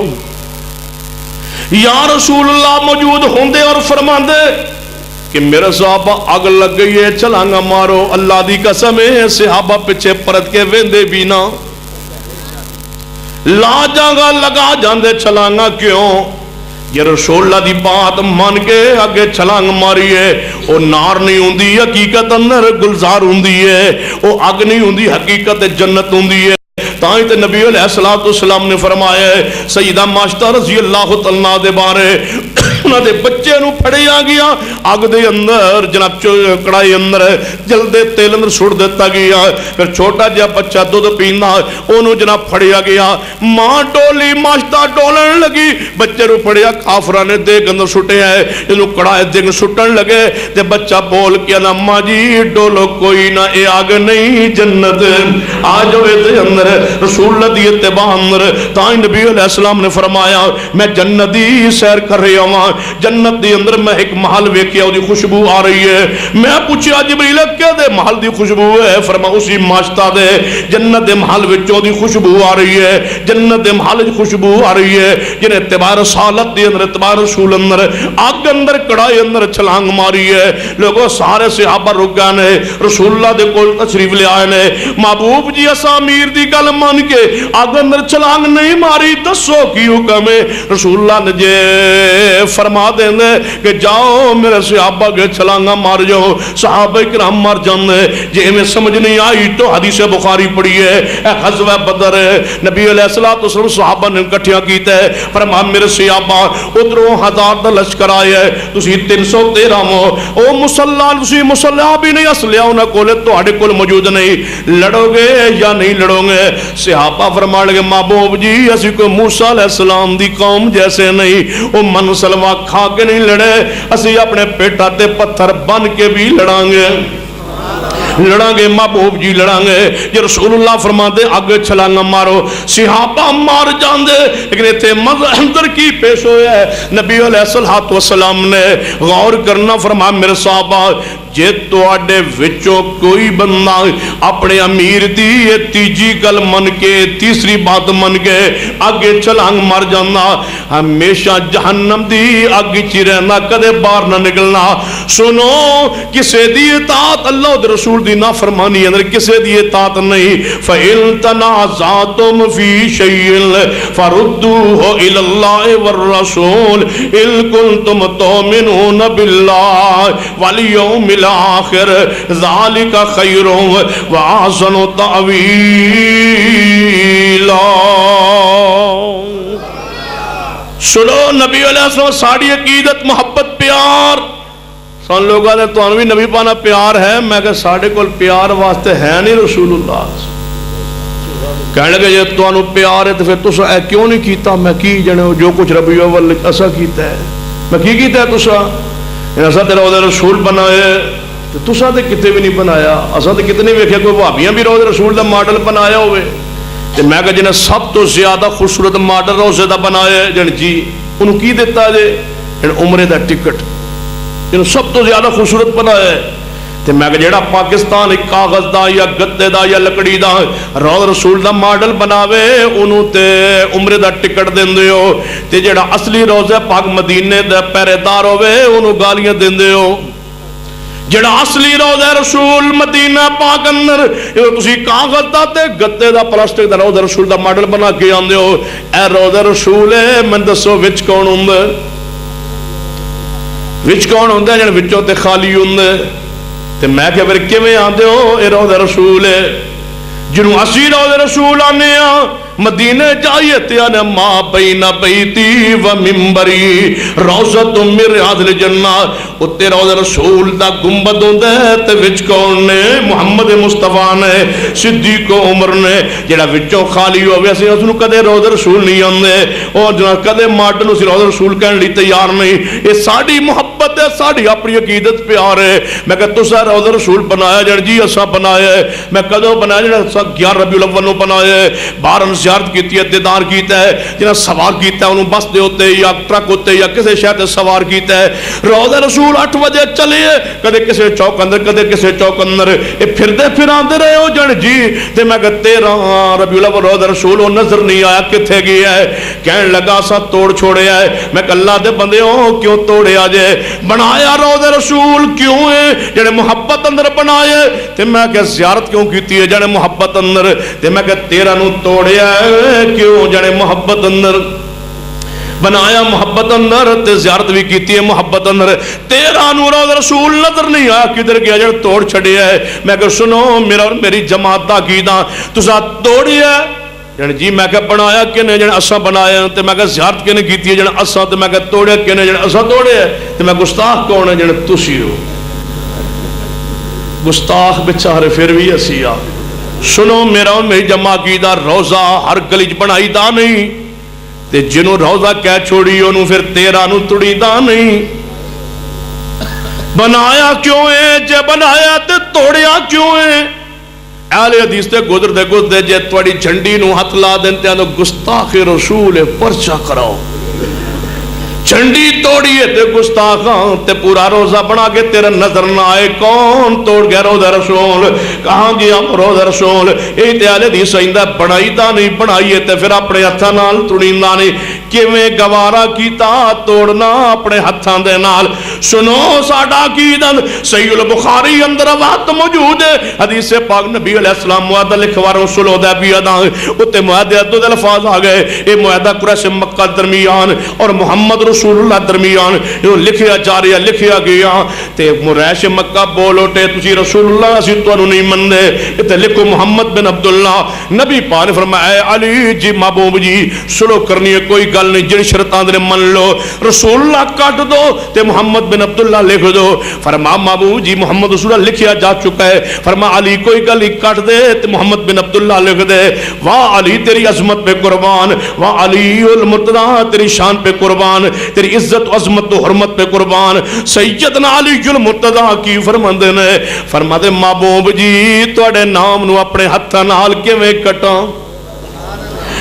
یا رسول اللہ موجود ہوندے اور فرماندے کہ میرے صحابہ اگ لگ گئی ہے چھلانگا مارو. اللہ دی قسم ہے صحابہ پیچھے پرت کے ویندے بھی نہ، لا جاگا لگا جاندے چھلانگا. کیوں؟ یہ رسول اللہ دی بات مان کے آگے چھلانگ ماری ہے. وہ نار نہیں ہوندی حقیقت اندر گلزار ہوندی ہے، وہ اگ نہیں ہوندی حقیقت جنت ہوندی ہے. تائیں تے نبی علیہ السلام نے فرمایا ہے سیدہ ماشتہ رضی اللہ تعالیٰ دے بارے انہاں دے بچے نو پھڑیا گیا اگ دے اندر، جناب کڑائی اندر جلدے تیل اندر سڑ دیتا گیا. پھر چھوٹا جا بچہ دودھ پیندا انہوں جناب پھڑیا گیا. ماں ڈولی ماشتہ ڈولن لگی، بچے نو پھڑیا کافرہ نے دیگ اندر سٹیا ہے. انہوں کڑائی دیگ سٹن لگے تے بچہ بول کیا نا ماں جی ڈولو کوئی نہ اے آگ نہیں جنت آج ہوئے دے اندر رسول اللہ دی اتباع اندر. تائیں نبی علیہ السلام نے فرمایا میں جنت دی سیر کر رہی ہوں، جنت دی اندر میں ایک محل ویکھیا دی خوشبو آ رہی ہے. میں پوچھیا جبریل کیا دے محل دی خوشبو ہے؟ فرمایا اسی ماشتہ دے جنت دے محل وچوں دی خوشبو آ رہی ہے، جنت دے محل دی خوشبو آ رہی ہے. جن اعتبار رسالت دی اندر اعتبار رسول اندر آگ اندر کڑائی اندر چھلانگ ماری ہے. لوگوں سارے صحابہ رک گئے نے، رسول اللہ دے کول تشریف لے آئے نے. محبوب جی اساں امیر دی گل مان کے اگ اندر چھلانگ نہیں ماری، دسو کی حکم ہے؟ رسول اللہ نے جے فرما دینے کہ جاؤ میرے صحابہ کے چھلانگا مار جاؤ، صحابہ کرام مار جانے۔ جے میں سمجھ نہیں آئی تو حدیث بخاری پڑھی ہے، اے غزوہ بدر ہے، نبی علیہ السلام صحابہ نے کٹھیاں کیتا ہے، فرما میرے صحابہ ادھروں 1000 دا لشکر آیا ہے، تسی 313 ہو، او مسلح تسی مسلح بھی نہیں اسلحہ انہاں کولے تہاڈے کول موجود نہیں، لڑو گے یا نہیں لڑو گے؟ صحابہ فرمان لگے محبوب جی اسی کو موسیٰ علیہ السلام دی قوم جیسے نہیں، او من سلوا کھا کے نہیں لڑے، اسی اپنے پیٹا تے پتھر بن کے بھی لڑاں گے، لڑاں گے محبوب جی لڑاں گے۔ یہ رسول اللہ فرماتے آگے چھلانگا مارو، صحابہ مار جاندے، لیکن ایتھے منظر کی پیش ہویا ہے؟ نبی علیہ السلام نے غور کرنا فرما میرے صحابہ جے تو آڈے وچوں کوئی بندہ اپنے امیر دی یہ تیجی گل من کے تیسری بات من کے آگے چھلانگ مار جانا، ہمیشہ جہنم دی آگے چی رہنا، کدے باہر نہ نکلنا۔ سنو کسے دی اطاعت اللہ دے رسول دی نافرمانی اندر کسے دی اطاعت نہیں۔ فَإِن تَنَازَعْتُمْ فِي شَيْءٍ فَرُدُّوهُ إِلَى اللَّهِ وَالرَّسُولِ إِن كُنتُمْ تُؤْمِنُونَ بِاللَّهِ وَالْيَوْمِ الآخر ذالک خیر وآحسن تأویلا۔ سنو نبی علیہ السلام ساڑی عقیدت محبت پیار، سن لوگوں نے تو انوی نبی پانا پیار ہے، میں کہ ساڑے کول پیار واسطے ہے نہیں رسول اللہ۔ کہنے لگے یہ تو انو پیار ہے تو پھر تسا اے کیوں نہیں کیتا؟ میں کی جنے جو کچھ ربیع اول ایسا کیتا ہے، میں کی کیتا ہے تسا؟ ایسا تیرا وہ رسول بنائے تو تسا تے کتے بھی نہیں بنایا، اسا تے کتنے ویکھے کوئی بھابیاں بھی روزے رسول دا ماڈل بنایا ہوئے، تے میں کہ جنہیں سب تو زیادہ خوبصورت ماڈل روزے دا بنایا جن جی انہوں کی دیتا جے جن عمرے دا ٹکٹ جن سب تو زیادہ خوبصورت بنایا ہے، تے میں کہ جڑا پاکستان ایک کاغذ دا یا گتے دا یا لکڑی دا روز رسول دا ماڈل بناوے انہوں تے عمرے دا ٹکٹ دین دے ہو، تے جڑا اصلی روزہ پاک مدینے دا پہرے دار ہوئے انہوں گالیاں دین دے ہو۔ جڑا اصلی روزہ رسول مدینہ پاک اندر تسی کاغذ دا تے گتے دا پلاسٹک دا روزہ رسول دا ماڈل بنا کے آندے ہو، اے روزہ رسول ہے من دسو وچ کون ہوندے؟ وچ کون ہوندے جن وچوں تے خالی ہوندے؟ تے میں کہ پھر کیویں آندے ہو اے روزہ رسول ہے؟ جنوں اسی روزہ رسول آنے ہاں مدینے جائیے تیانے ما بین بیتی و ممبری روزت من ریاض الجنہ، اتے روزہ رسول دا گنبد ہوندے تے وچ کون نے؟ محمد مصطفیٰ نے، صدیق و عمر نے، جڑا وچوں خالی ہوئے اسی اسنوں کدے روزہ رسول نہیں آندے، اور جنہاں کدے ماڈل اسی روزہ رسول کہنے لی تیار نہیں۔ یہ ساڑی محبت ہے، ساڑی اپنی عقیدت پیار ہے۔ میں کہ تسا روزہ رسول بنایا جڑ جی اسا بنایا ہے، میں کدوں بنایا جڑا 11 ربیع الاول نو بنایا ہے، بارن زیارت کیتی ہے، دیدار کیتا ہے، جنہاں سوار کیتا ہے انہوں بس دے ہوتے یا ٹرک ہوتے یا کسے شہر سوار کیتا ہے۔ روزہ رسول 8 بجے چلے کدے کسے چوک اندر کدے کسے چوک اندر اے پھردے پھراندے رہے ہو جن جی، تے میں کہ 13 ربیع الاول روزہ رسول وہ نظر نہیں آیا کتھے گیا ہے؟ کہنے لگا سا توڑ چھوڑے آئے۔ میں کہ اللہ دے بندے ہو کیوں توڑے آجے؟ بنایا روزہ رسول کیوں ہے؟ جنہیں محبت اندر بنائے، تے میں کہ زیارت کیوں کیتی ہے جنہیں محبت اندر، تے میں کہ 13 نو توڑے آئے کیوں جنہیں محبت اندر بنایا، محبت اندر تے زیارت بھی کیتی ہے محبت اندر۔ 13 نو روزہ رسول نظر نہیں آیا کدھر گیا جڑ توڑ چھڑے ہے۔ میں کہ سنو میرا اور میری جماعت دا عقیدہ تسا توڑی ہے جن جی، میں کہ بنایا کنے جن اسا بنایا، تے میں کہ زیارت کنے کیتی ہے جن اسا، تے میں کہ توڑے کنے جن اسا توڑے ہے، تے میں گستاخ کون ہے جن تسی ہو؟ گستاخ بچارے پھر بھی اسی آ۔ سنو میرا اور میری جمع عقیدہ روزہ ہر گلیچ بنائی دا نہیں، تے جنہوں روزہ کہہ چھوڑی انہوں پھر 13 نو توڑی دا نہیں۔ بنایا کیوں ہے؟ جے بنایا تے توڑیا کیوں ہے؟ اہل حدیث تے گزر دے جے توڑی جھنڈی نو ہاتھ لا دینتے ہیں تو گستاخ رسول پرچہ کراؤ۔ جھنڈی توڑیے تے گستاخاں تے پورا روزہ بنا کے تیرا نظر نہ آئے کون توڑ گیا روزہ رسول؟ کہاں گیا روزہ رسول؟ یہ تے اہل حدیث آئندہ بنائی دا نہیں، بنائیے تے پھر اپنے ہتھاں نال توڑیندا نہیں۔ کیویں گوارا کیتا توڑنا اپنے ہتھاں دے نال؟ سنو ساڈا عقیدہ صحیح البخاری اندر روایت موجود ہے حدیث پاک نبی علیہ السلام معاہدہ لکھوا صلح حدیبیہ دا اوتے معاہدے دو الفاظ آ گئے اے معاہدہ قریش مکہ درمیان اور محمد رسول اللہ درمیان جو لکھیا جا رہا لکھیا گیا تے قریش مکہ بول اٹھے تسی رسول اللہ اسی تانوں نہیں مننے تے لکھو محمد بن عبداللہ نبی پاک نے فرمایا اے علی جی محبوب جی صلح کرنی ہے کوئی گل نہیں جڑی شرطاں دے من لو رسول اللہ کٹ دو تے محمد بن عبداللہ لکھ دو فرما محبوب جی محمد رسول اللہ لکھیا جا چکا ہے فرما علی کوئی گل ہی کٹ دے تے محمد بن عبداللہ لکھ دے واہ علی تیری عظمت پہ قربان واہ علی المرتضی تیری شان پہ قربان تیری عزت و عظمت و حرمت پہ قربان سیدنا علی المرتضی کی فرماندے نے فرماتے محبوب جی تواڈے نام نو اپنے ہتھاں نال کیویں کٹاں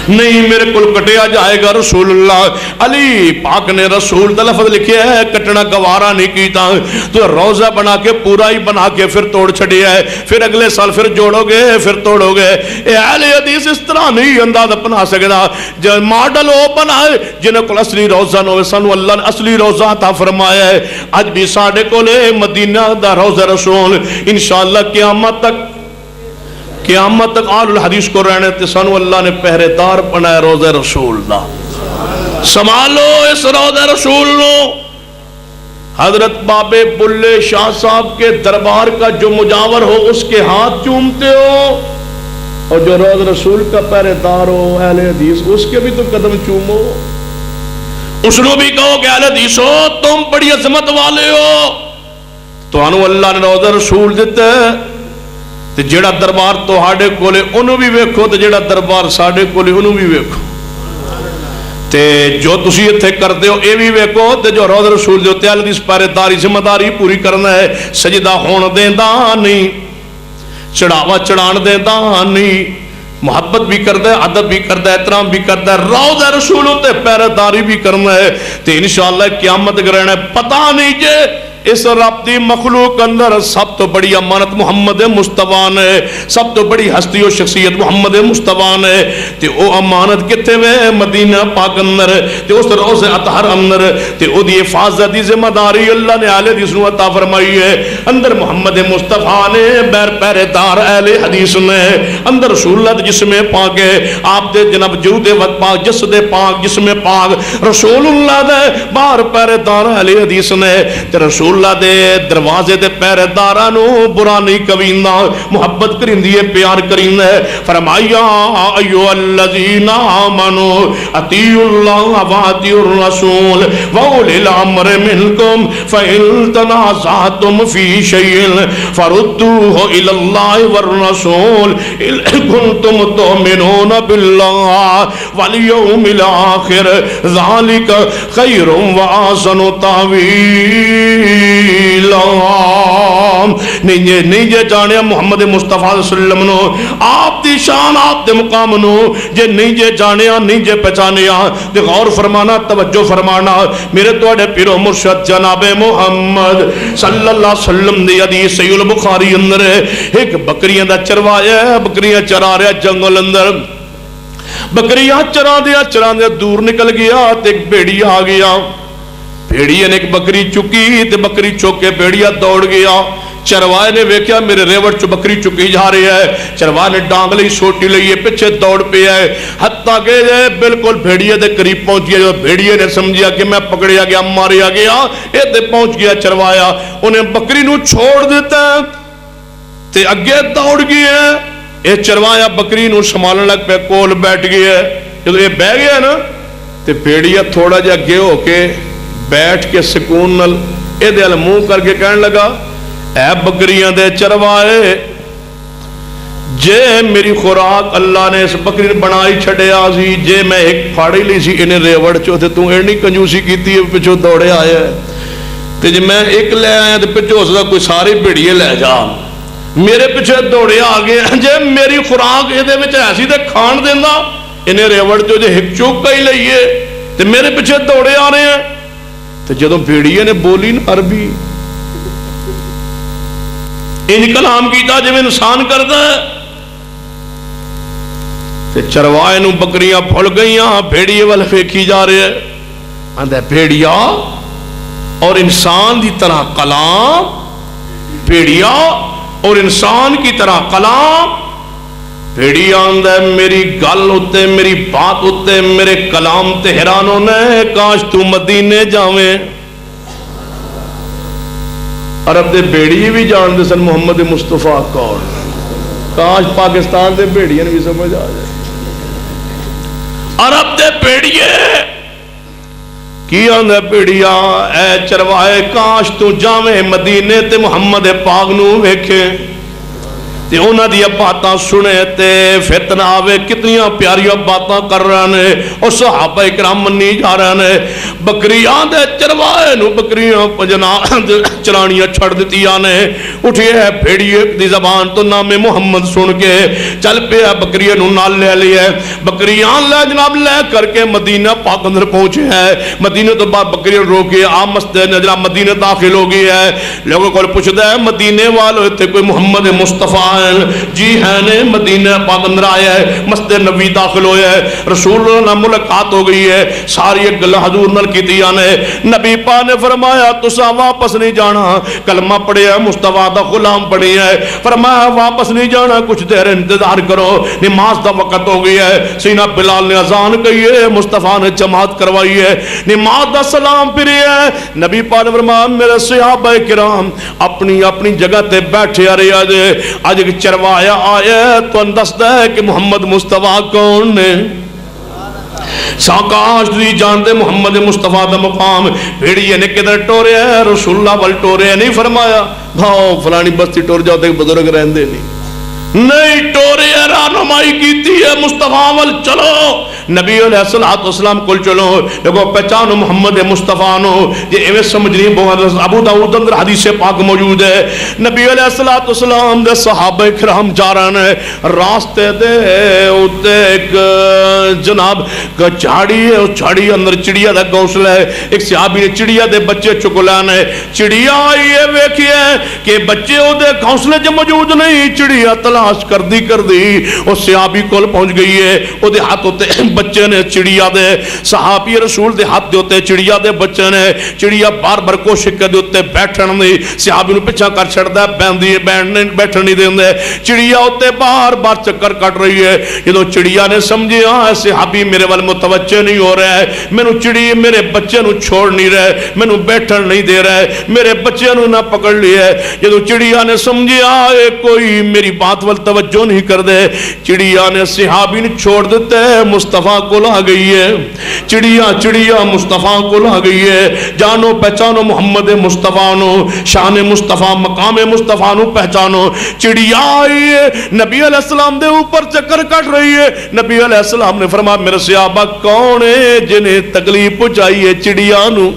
نہیں میرے کل کٹیا جائے گا رسول اللہ علی پاک نے رسول دا لفظ لکھیا ہے کٹنا گوارا نہیں کیتا تو روزہ بنا کے پورا ہی بنا کے پھر توڑ چھڑیا ہے پھر اگلے سال پھر جوڑو گے پھر توڑو گے اے اہل حدیث اس طرح نہیں انداز اپنا سکتا جو ماڈل وہ بنائے جنہیں کو اصلی روزہ نو سانو اللہ نے اصلی روزہ عطا فرمایا ہے آج بھی ساڑھے کو لے مدینہ دا روزہ رسول انشاءاللہ قیامت تک آل الحدیث کو رہنے تے سانو اللہ نے پہرے دار بنایا روزہ رسول دا سنبھالو اس روزہ رسول نو حضرت بابے بلے شاہ صاحب کے دربار کا جو مجاور ہو اس کے ہاتھ چومتے ہو اور جو روزہ رسول کا پہرے دار ہو اہل حدیث اس کے بھی تو قدم چومو اس نو بھی کہو کہ اہل حدیث ہو تم بڑی عظمت والے ہو تو انو اللہ نے روزہ رسول دیتا ہے تے جڑا دربار تو ہاڑے کولے انہوں بھی ویکھو تے جڑا دربار ساڑے کولے انہوں بھی ویکھو تے جو تسی اتھے کرتے ہو اے بھی ویکھو تے جو روزہ رسول دیو تے اہل حدیث پہرے داری ذمہ داری پوری کرنا ہے سجدہ ہون دیندا نہیں چڑھاوا چڑھان دیندا نہیں محبت بھی کرتا ہے ادب بھی کرتا ہے احترام بھی کرتا ہے روزہ رسول تے پہرے داری بھی کرنا ہے تے انشاءاللہ قیامت تک رہنا ہے پتہ نہیں جے اس رابطی مخلوق اندر سب تو بڑی امانت محمد مصطفیٰ نے سب تو بڑی ہستی و شخصیت محمد مصطفیٰ نے تے او امانت کتے میں مدینہ پاک اندر تے اس روز اطہر اندر تے او دی حفاظت دی ذمہ داری اللہ نے اہل حدیث نو عطا فرمائی ہے اندر محمد مصطفیٰ نے بیر پہرے دار اہل حدیث نے اندر رسول اللہ جسم پاک ہے آپ دے جناب جود وقت پاک جسد پاک جسم پاک رسول اللہ دے بار پہرے دار اہل حدیث نے تے رسول اللہ دے دروازے دے پہرے دارانو برا نہیں کویندا محبت کریندی ہے پیار کریندا ہے فرمایا ایو الذین آمنوا اطیعوا اللہ واطیعوا الرسول واولی الامر منکم فإن تنازعتم فی شیء فردوه الی اللہ والرسول ان کنتم تؤمنون باللہ والیوم الاخر ذالک خیر واحسن تأویلا نہیں جے جانے محمد مصطفیٰ صلی اللہ علیہ وسلم آپ دی شان آپ دے مقام نو جے نہیں جے جانے نہیں جے پہچانے تے غور فرمانا توجہ فرمانا میرے توڑے پیرو مرشد جناب محمد صلی اللہ علیہ وسلم دی حدیث صحیح البخاری اندر ایک بکریاں دا چروایا ہے بکریاں چرا رہا جنگل اندر بکریاں چرا دیا دور نکل گیا تے ایک بیڑی آ گیا بھیڑیے نے ایک بکری چکی تے بکری چوکے بھیڑیا دوڑ گیا چروائے نے ویکھیا میرے ریوڑ چو بکری چکی جا رہی ہے چروائے نے ڈانگ لئی سوٹی لئی پچھے دوڑ پہ ہے حتیٰ کہ بالکل بھیڑیے دے قریب پہنچ گیا جو بھیڑیے نے سمجھیا کہ میں پکڑیا گیا ماریا گیا یہ تے پہنچ گیا چروایا انہیں بکری نو چھوڑ دیتا ہے تے اگے دوڑ گیا یہ چروایا بکری نو سنبھالنے لگ پہ کول بیٹھ گیا جب یہ بہ گیا نا تے بھیڑیا تھوڑا جا گے ہو کے بیٹھ کے سکون نل اے دے منہ کر کے کہنے لگا اے بکریاں دے چروائے جے میری خوراک اللہ نے اس بکری نے بنائی چھڑے آزی جے میں ایک پھاڑی لی سی انہیں ریوڑ چو تھے تو اینی کنجوسی کیتی ہے پچھو دوڑے آیا ہے تے جے میں ایک لے آیا تے پچھو ہو سکتا کوئی ساری بڑیے لے جا میرے پچھے دوڑے آگے جے میری خوراک یہ دے وچ ایسی دے کھان دینا انہیں ریوڑ چو جے ہک چوک کا ہی لئیے تے میرے پچھے دوڑے آ رہے ہیں تو جدو بھیڑیے نے بولی نا عربی ان کلام کیتا جب انسان کرتا ہے تو چروائے نو بکریاں پھول گئیاں بھیڑیے والے فیکی جا رہے ہیں آندھا بھیڑیا اور انسان کی طرح کلام بھیڑیا اور انسان کی طرح کلام بھیڑیا آندا ہے میری گل ہوتے میری بات ہوتے میرے کلام تے حیران ہونا ہے کاش تو مدینے جاویں عرب دے بھیڑیے بھی جان دے سن محمد مصطفیٰ کون کاش پاکستان دے بھیڑیے بھی سمجھ آ جائے عرب دے بھیڑیے کی آندا بھیڑیا اے چروائے کاش تو جاویں مدینے تے محمد پاک نو ویکھے تے انہاں دی باتاں سنے تے فتنہ آوے کتنیاں پیاریاں باتاں کر رہے ہیں اور صحابہ کرام منی جا رہے ہیں بکریاں دے چروائے نو بکریاں پجنا چرانیاں چھڑ دیتیاں نے اٹھئے ہے بھیڑیے دی زبان تو نام محمد سن کے چل پہ ہے بکریاں نو نال لے لیے بکریاں لے جناب لے کر کے مدینہ پاک اندر پہنچے ہیں مدینہ تو بعد بکریاں روکے آم مسجد نجرہ مدینہ داخل ہو گئی ہے لوگوں کو پوچھتا ہے مدینے والوں تھے کوئی محمد مصطفیٰ جی ہے نے مدینہ پاک اندر آیا ہے مسجد نبی داخل ہویا ہے رسول اللہ نے ملاقات ہو گئی ہے ساری ایک گلہ حضور نل کی دیا نے نبی پاک نے فرمایا تسا واپس نہیں جانا کلمہ پڑھے ہے مصطفیٰ دا غلام پڑھے ہے فرمایا واپس نہیں جانا کچھ دیر انتظار کرو نماز دا وقت ہو گئی ہے سینہ بلال نے اذان کہی ہے مصطفیٰ نے جماعت کروائی ہے نماز دا سلام پھری ہے نبی پاک نے فرمایا میرے صحابہ کرام اپنی اپنی جگہ تے بیٹھے آ رہے آجے آج ایک چروایا آیا تو اندست ہے کہ محمد مصطفیٰ کون نے ساکاش دی جاندے محمد مصطفیٰ دا مقام بھیڑیے نے کدھر ٹورے ہے رسول اللہ وال ٹورے نہیں فرمایا بھاؤ فلانی بستی ٹور جاؤ تے بزرگ رہندے نہیں ٹورے رہنمائی کیتی ہے مصطفیٰ وال چلو نبی علیہ السلام کل چلو لوگوں پہچانو محمد مصطفیٰ نو یہ ایویں سمجھ نہیں بہت ابو داؤد اندر حدیث پاک موجود ہے نبی علیہ السلام دے صحابہ کرام جا رہے ہیں راستے دے اتے ایک جناب جھاڑی ہے اس جھاڑی اندر چڑیا دا گھونسلہ ہے ایک صحابی نے چڑیا دے بچے چکلانے چڑیا آئیے ویکھیے کہ بچے او دے گھونسلے جو موجود نہیں چڑیا تلاش کر دی اس صحابی کول پہنچ گئی ہے او دے ہاتھ ہوتے بچے نے چڑیا دے صحابی رسول دے ہاتھ دے ہوتے چڑیا دے بچے نے چڑیا بار بار کوشش کر دے ہوتے بیٹھن دی صحابی نو پچھا کر چھڑ دے بیٹھن نہیں دے چڑیا ہوتے بار بار چکر کٹ رہی ہے جدو چڑیا نے سمجھے ہاں صحابی میرے وال متوجہ نہیں ہو رہا ہے میں نو چڑی میرے بچے نو چھوڑ نہیں رہے میں نو بیٹھن نہیں دے رہا ہے میرے بچے نو نہ پکڑ لیا ہے جدو چڑیا نے سمجھے آئے کوئی میری بات وال توجہ نہیں کر دے چڑیا نے صحابی نے چھوڑ دیتے مصطفیٰ کو لا گئی ہے چڑیا مصطفیٰ کو لا گئی ہے جانو پہچانو محمد مصطفیٰ نو شان مصطفیٰ مقام مصطفیٰ نو پہچانو چڑیا آئی ہے نبی علیہ السلام دے اوپر چکر کٹ رہی ہے نبی علیہ السلام نے فرمایا میرے صحابہ کون ہے جنہیں تکلیف پہنچائی ہے چڑیا نو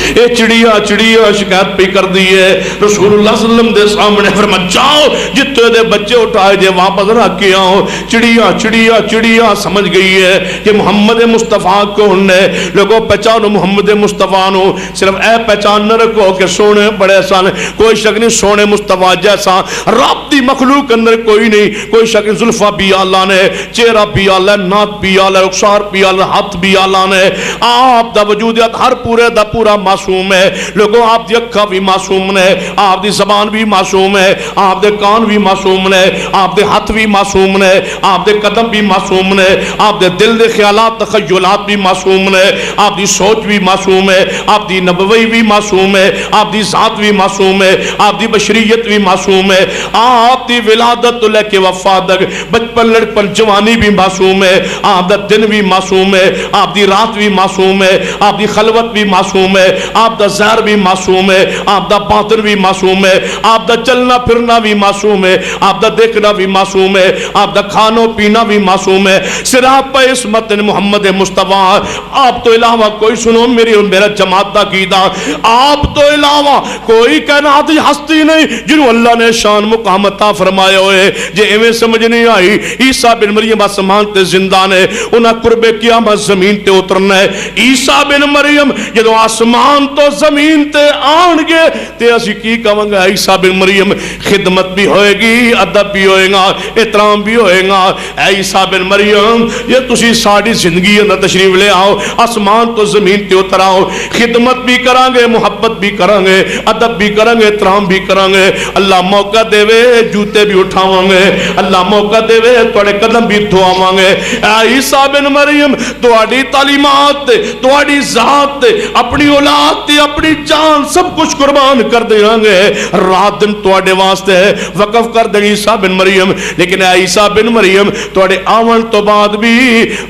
اے چڑیا شکایت پہ کر دی ہے رسول اللہ صلی اللہ علیہ وسلم دے سامنے فرمایا جاؤ جتے دے بچے اٹھائے جے واپس رکھ کے آؤ چڑیا سمجھ گئی ہے کہ محمد مصطفیٰ کون ہے لوگوں پہچانو محمد مصطفیٰ نو صرف اے پہچان نہ رکھو کہ سونے بڑے سان کوئی شک نہیں سونے مصطفیٰ جیسا رب دی مخلوق اندر کوئی نہیں کوئی شک نہیں زلفہ بھی اللہ نے چہرہ بھی اللہ ہے نات بھی اللہ ہے رخسار بھی اللہ ہاتھ بھی اللہ نے آپ دا وجودیت ہر پورے دا پورا معصوم ہے لوگوں آپ دی اکھا بھی معصوم ہے آپ دی زبان بھی معصوم ہے آپ دے کان بھی معصوم ہے آپ دے ہاتھ بھی معصوم ہے آپ دے قدم بھی معصوم ہے آپ دے دل دے خیالات تخیلات بھی معصوم ہے آپ دی سوچ بھی معصوم ہے آپ دی نبوی بھی معصوم ہے آپ دی ذات بھی معصوم ہے آپ دی بشریت بھی معصوم ہے آپ دی ولادت لے کے وفات تک بچپن لڑکپن جوانی بھی معصوم ہے آپ دا دن بھی معصوم ہے آپ دی رات بھی معصوم ہے آپ دی خلوت بھی معصوم ہے آپ دا زہر بھی معصوم ہے آپ دا باطن بھی معصوم ہے آپ دا چلنا پھرنا بھی معصوم ہے آپ دا دیکھنا بھی معصوم ہے آپ دا کھانا پینا بھی معصوم ہے صرف پہ اسمت محمد مصطفیٰ آپ تو علاوہ کوئی سنو میرا جماعت دا قیدہ آپ تو علاوہ کوئی کائناتی ہستی نہیں جنہوں اللہ نے شان مقام عطا فرمائے ہوئے جے ایویں سمجھ نہیں آئی عیسیٰ بن مریم آسمان تے زندہ نے انہاں قرب قیامت زمین تے اترنا ہے عیسیٰ بن مریم جدو آسمان تو زمین تے آن گے تے اسی کی کہوں گا عیسیٰ بن مریم خدمت بھی ہوئے گی ادب بھی ہوئے گا احترام بھی ہوئے گا اے عیسیٰ بن مریم یہ تسی ساری زندگی اندر تشریف لے آؤ آسمان تو زمین تے اتر آؤ خدمت بھی کریں گے محبت بھی کریں گے ادب بھی کریں گے احترام بھی کریں گے اللہ موقع دے وے جوتے بھی اٹھاواں گے اللہ موقع دے وے تواڈے قدم بھی دھواواں گے اے عیسیٰ بن مریم تواڈی تعلیمات تے تواڈی ذات تے اپنی اولاد تے اپنی جان سب کچھ قربان کر دیاں گے رات دن تواڈے واسطے وقف کر دیں عیسیٰ بن مریم لیکن اے عیسیٰ بن مریم تواڈے آون تو بعد بھی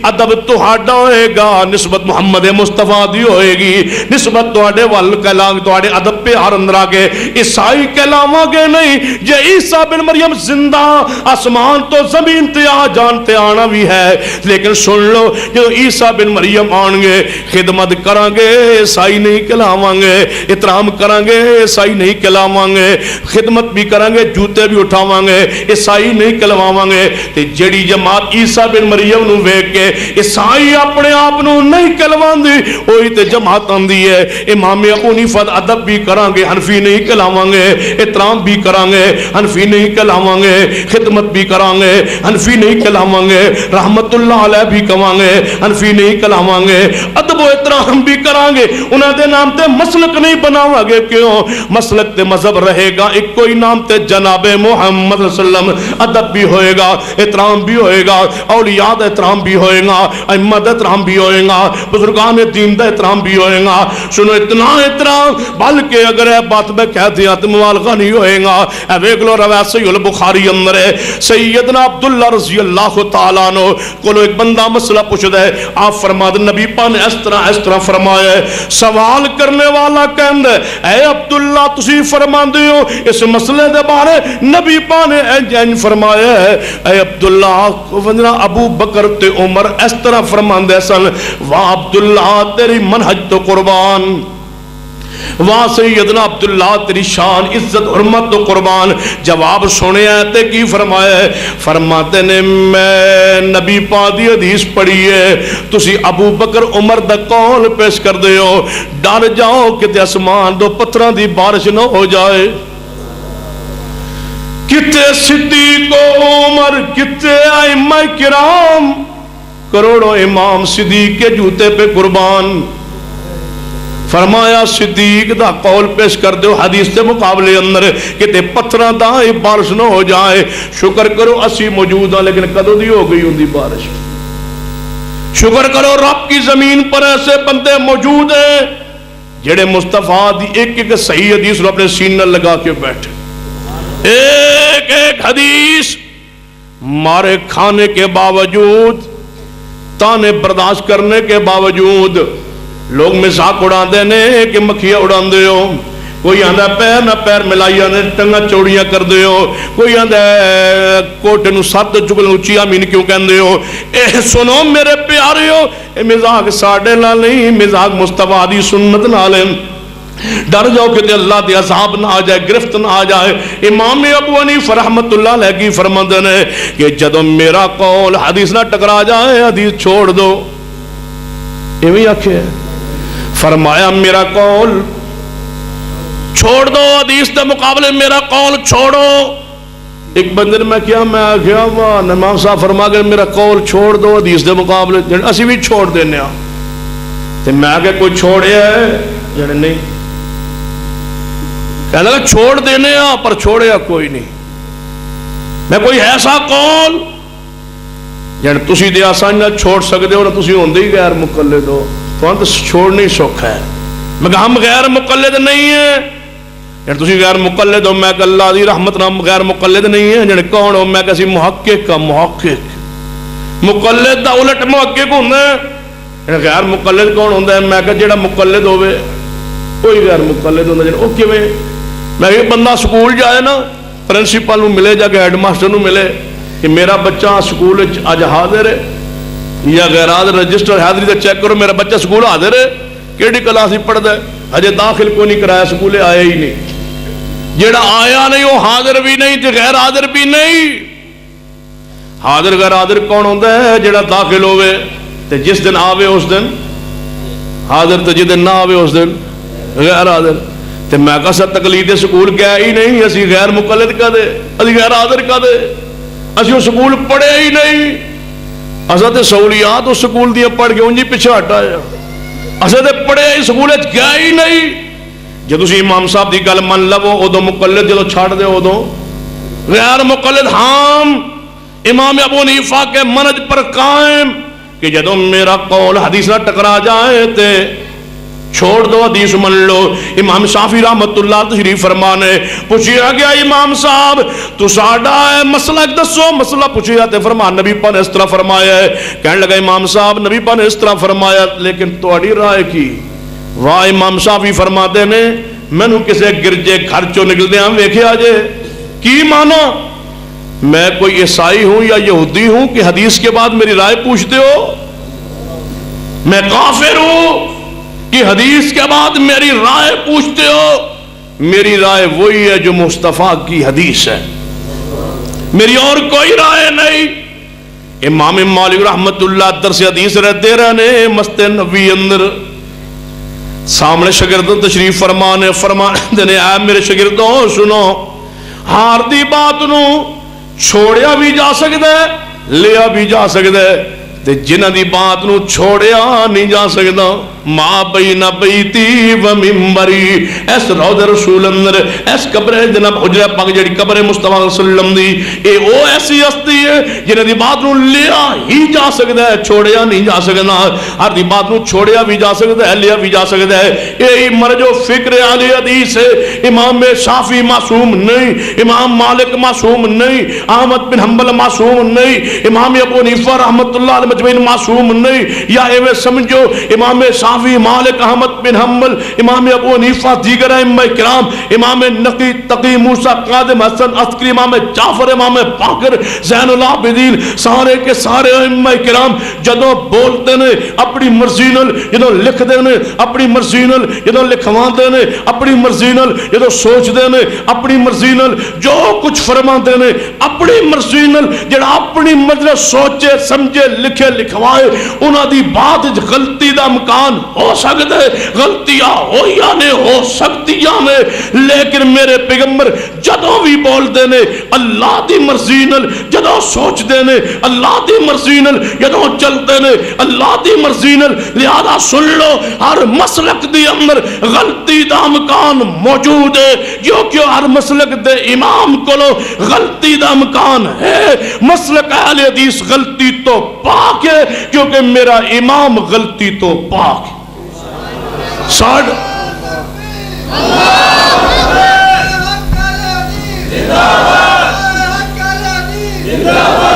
ادب تہاڈا ہوئے گا نسبت محمد مصطفیٰ دی ہوئے گی نسبت تواڈے وال کلام تواڈے ادب پہ ہر اندر آگے عیسائی کہلاواں گے نہیں جے عیسیٰ بن مریم زندہ آسمان تو زمین تے آ جانتے آنا بھی ہے لیکن سن لو جو عیسیٰ بن مریم آن گے خدمت کریں گے عیسائی نہیں کہلاواں گے احترام کریں گے عیسائی نہیں کہلاواں گے خدمت بھی کریں گے جوتے بھی اٹھاواں گے عیسائی نہیں کہلاواں گے تے جڑی جماعت عیسیٰ بن مریم نو ویکھ کے عیسائی اپنے آپ نو نہیں کہلواندی وہی تے جماعت آندی ہے امام ابو حنیفہ ادب بھی کریں گے حنفی نہیں کہلاواں گے احترام بھی کریں گے حنفی نہیں کہلاواں گے خدمت بھی کریں گے حنفی نہیں کہلاواں گے رحمت اللہ علیہ بھی کہواں گے حنفی نہیں کہلاواں گے ادب و احترام بھی کریں گے انہاں دے نام تے مسلک نہیں بناواں گے کیوں مسلک تے مذہب رہے گا ایک کوئی نام تے جناب محمد صلی اللہ علیہ وسلم ادب بھی ہوئے گا احترام بھی ہوئے گا اولیاء دا احترام بھی ہوئے گا ائمہ دا احترام بھی ہوئے گا بزرگان دین دا احترام بھی ہوئے گا سنو اتنا احترام بلکہ اگر اے بات میں کہہ دیا تو مبالغہ نہیں ہوئے گا اے ویکھ لو روایت صحیح البخاری اندر ہے سیدنا عبداللہ رضی اللہ تعالیٰ عنہ کولو ایک بندہ مسئلہ پوچھدا ہے آپ فرما دے نبی پاک نے اس طرح فرمایا ہے سوال کرنے والا کہندا ہے اے عبداللہ تسی فرماندے ہو اس مسئلے دے بارے نبی پاک نے انج فرمایا ہے اے عبداللہ ابو بکر تے عمر اس طرح فرماندے سن واہ عبداللہ تیری منہج تو قربان واہ سیدنا عبداللہ تیری شان عزت حرمت تو قربان جواب سنے تے کی فرمایا ہے فرماتے نے میں نبی پاک دی حدیث پڑھی ہے تسی ابو بکر عمر دا قول پیش کر دے ہو ڈر جاؤ کہ آسمان دو پتھراں دی بارش نہ ہو جائے کتے صدیق و عمر کتے ائمہ کرام کروڑوں امام صدیق کے جوتے پہ قربان فرمایا صدیق دا قول پیش کر دو حدیث کے مقابلے اندر کہ پتھراں دا بارش نہ ہو جائے شکر کرو اسی موجود ہیں لیکن کدو دی ہو گئی ہوندی بارش شکر کرو رب کی زمین پر ایسے بندے موجود ہیں جڑے مصطفیٰ دی ایک ایک صحیح حدیث اپنے سینے لگا کے بیٹھے ایک ایک حدیث مارے کھانے کے باوجود تانے برداشت کرنے کے باوجود لوگ مزاق اڑا دینے کہ مکھیاں اڑا دے ہو کوئی آندہ پیر نہ پیر ملائی آندے ٹنگا چوڑیاں کر دے ہو کوئی آندہ کوٹے نو ساتھ چکل اچھی آمین کیوں کہندے ہو اے سنو میرے پیارے ہو اے مزاق ساڑھے نہ نہیں مزاق مصطفیٰ دی سنت نہ لیں ڈر جاؤ کہ اللہ دی عذاب نہ آ جائے گرفت نہ آ جائے امام ابو حنیفہ رحمت اللہ علیہ کی فرماندے نے کہ جدو میرا قول حدیث نہ ٹکرا جائے حدیث چھوڑ دو یہ بھی آکھے فرمایا میرا قول چھوڑ دو حدیث دے مقابلے میرا قول چھوڑو ایک بندے نے میں کیا میں آگیا واہ امام صاحب فرما گئے میرا قول چھوڑ دو حدیث دے مقابلے اسی بھی چھوڑ دینے تو میں آگے کوئی چھوڑیا ہے جڑے نہیں کہنے لگا چھوڑ دینے پر چھوڑیا کوئی نہیں میں کوئی ایسا قول جڑے تسی دے آسان نہ چھوڑ سکتے ہو نہ تسی ہوندے ہی غیر مقلد ہو تو انت چھوڑنے ہی سوکھ ہے میں کہا ہم غیر مقلد نہیں ہیں جڑے تسی غیر مقلد ہو میں کہ اللہ دی رحمت نہ غیر مقلد نہیں ہیں جڑے کون ہو میں کسی محقق کا محقق مقلد دا الٹ محقق ہوندے جڑے غیر مقلد کون ہوندے ہیں میں کہ جڑا مقلد ہوئے کوئی غیر مقلد ہوندے جڑے او کیویں میں کہ بندہ سکول جائے نا پرنسپل نو ملے جا کے ہیڈ ماسٹر نو ملے کہ میرا بچہ سکول اج حاضر ہے یا غیر حاضر رجسٹر حاضری تے چیک کرو میرا بچہ سکول حاضر ہے کیڑی کلاس ہی پڑھدا ہے اجے داخل کو نہیں کرایا سکولے آیا ہی نہیں جڑا آیا نہیں وہ حاضر بھی نہیں تے غیر حاضر بھی نہیں. حاضر غیر حاضر کون ہوتا ہے؟ جڑا داخل ہوئے تے جس دن آوے اس دن حاضر تے جس دن نہ آوے اس دن غیر حاضر. تے میں کہا سا تقلید سکول کیا ہی نہیں, اسی غیر مقلد کا دے, اسی غیر حاضر کا دے, اسی وہ سکول پڑھے ہی نہیں. اسا تے سہولیات اس سکول دیا پڑھ کے انجی پیچھے ہٹایا, اسا تے پڑھے ہی سکول گیا ہی نہیں. جدو سی امام صاحب دی گل من لو ادو مقلد, جدو چھاڑ دے ادو غیر مقلد. ہاں امام ابو حنیفہ کے منج پر قائم کہ جدو میرا قول حدیث نہ ٹکرا جائے تے چھوڑ دو حدیث من لو. امام شافعی رحمت اللہ تشریف فرمانے, پوچھیا گیا امام صاحب تو ساڈا ہے مسئلہ دسو. مسئلہ پوچھیا تے فرمان نبی پاک نے اس طرح فرمایا ہے. کہنے لگا امام صاحب نبی پاک نے اس طرح فرمایا لیکن تہاڈی رائے کی؟ واہ امام شافعی فرماتے نے مینو کسے گرجے گھر چوں نکلدے ہاں ویکھیا جے کی مانا میں کوئی عیسائی ہوں یا یہودی ہوں کہ حدیث کے بعد میری رائے پوچھتے ہو؟ میں کافر ہوں کہ حدیث کے بعد میری رائے پوچھتے ہو؟ میری رائے وہی ہے جو مصطفیٰ کی حدیث ہے, میری اور کوئی رائے نہیں. امام مالک رحمت اللہ درس حدیث رہتے رہنے مسجد نبوی اندر سامنے شاگردوں تشریف فرمانے نے اے میرے شاگردوں سنو, ہار دی بات نو چھوڑیا بھی جا سکتا ہے لیا بھی جا سکتا ہے, تے جنہ دی بات نو چھوڑیا نہیں جا سکتا. ما بین بیتی و ممبری اس روضہ رسول اندر اس قبر جناب حجرہ پاک جڑی قبر مصطفیٰ صلی اللہ علیہ وسلم دی اے او ایسی ہستی ہے جنہ دی بات نو لیا ہی جا سکتا ہے چھوڑیا نہیں جا سکتا. ہر دی بات نو چھوڑیا بھی جا سکتا ہے لیا بھی جا سکتا ہے. اے مرج و فکر اہل حدیث ہے. امام شافعی معصوم نہیں, امام مالک معصوم نہیں, احمد بن حنبل معصوم نہیں, امام ابو حنیفہ رحمت اللہ علیہ مجمعین معصوم نہیں. یا ایویں سمجھو امام شافعی مالک احمد بن حنبل امام ابو حنیفہ دیگر ائمہ کرام امام نقی تقی موسیٰ قادم حسن عسکری امام جعفر امام باقر زین العابدین سارے کے سارے ائمہ کرام جدوں بولتے نے اپنی مرضی نال, جدوں لکھتے نے اپنی مرضی نال, جدوں لکھواندے نے اپنی مرضی نال, جدوں سوچتے نے اپنی مرضی نال, جو کچھ فرماندے نے اپنی مرضی نال, جڑا اپنی مرضی سوچے سمجھے لکھے لکھوائے انہاں دی بات غلطی دا امکان ہو سکتا ہے, غلطیاں ہوئیاں نے ہو سکتیاں نے, لیکن میرے پیغمبر جدوں بھی بولتے نے اللہ دی مرضی نال, جدوں سوچتے نے اللہ دی مرضی نال, جدوں چلتے نے اللہ دی مرضی نال. لہذا سن لو ہر مسلک دی اندر غلطی دا امکان موجود ہے, جو کہ ہر مسلک دے امام کولو غلطی دا امکان ہے. مسلک اہل حدیث غلطی تو پاک ہے کیونکہ میرا امام غلطی تو پاک ہے. ساڑھ زندہ باد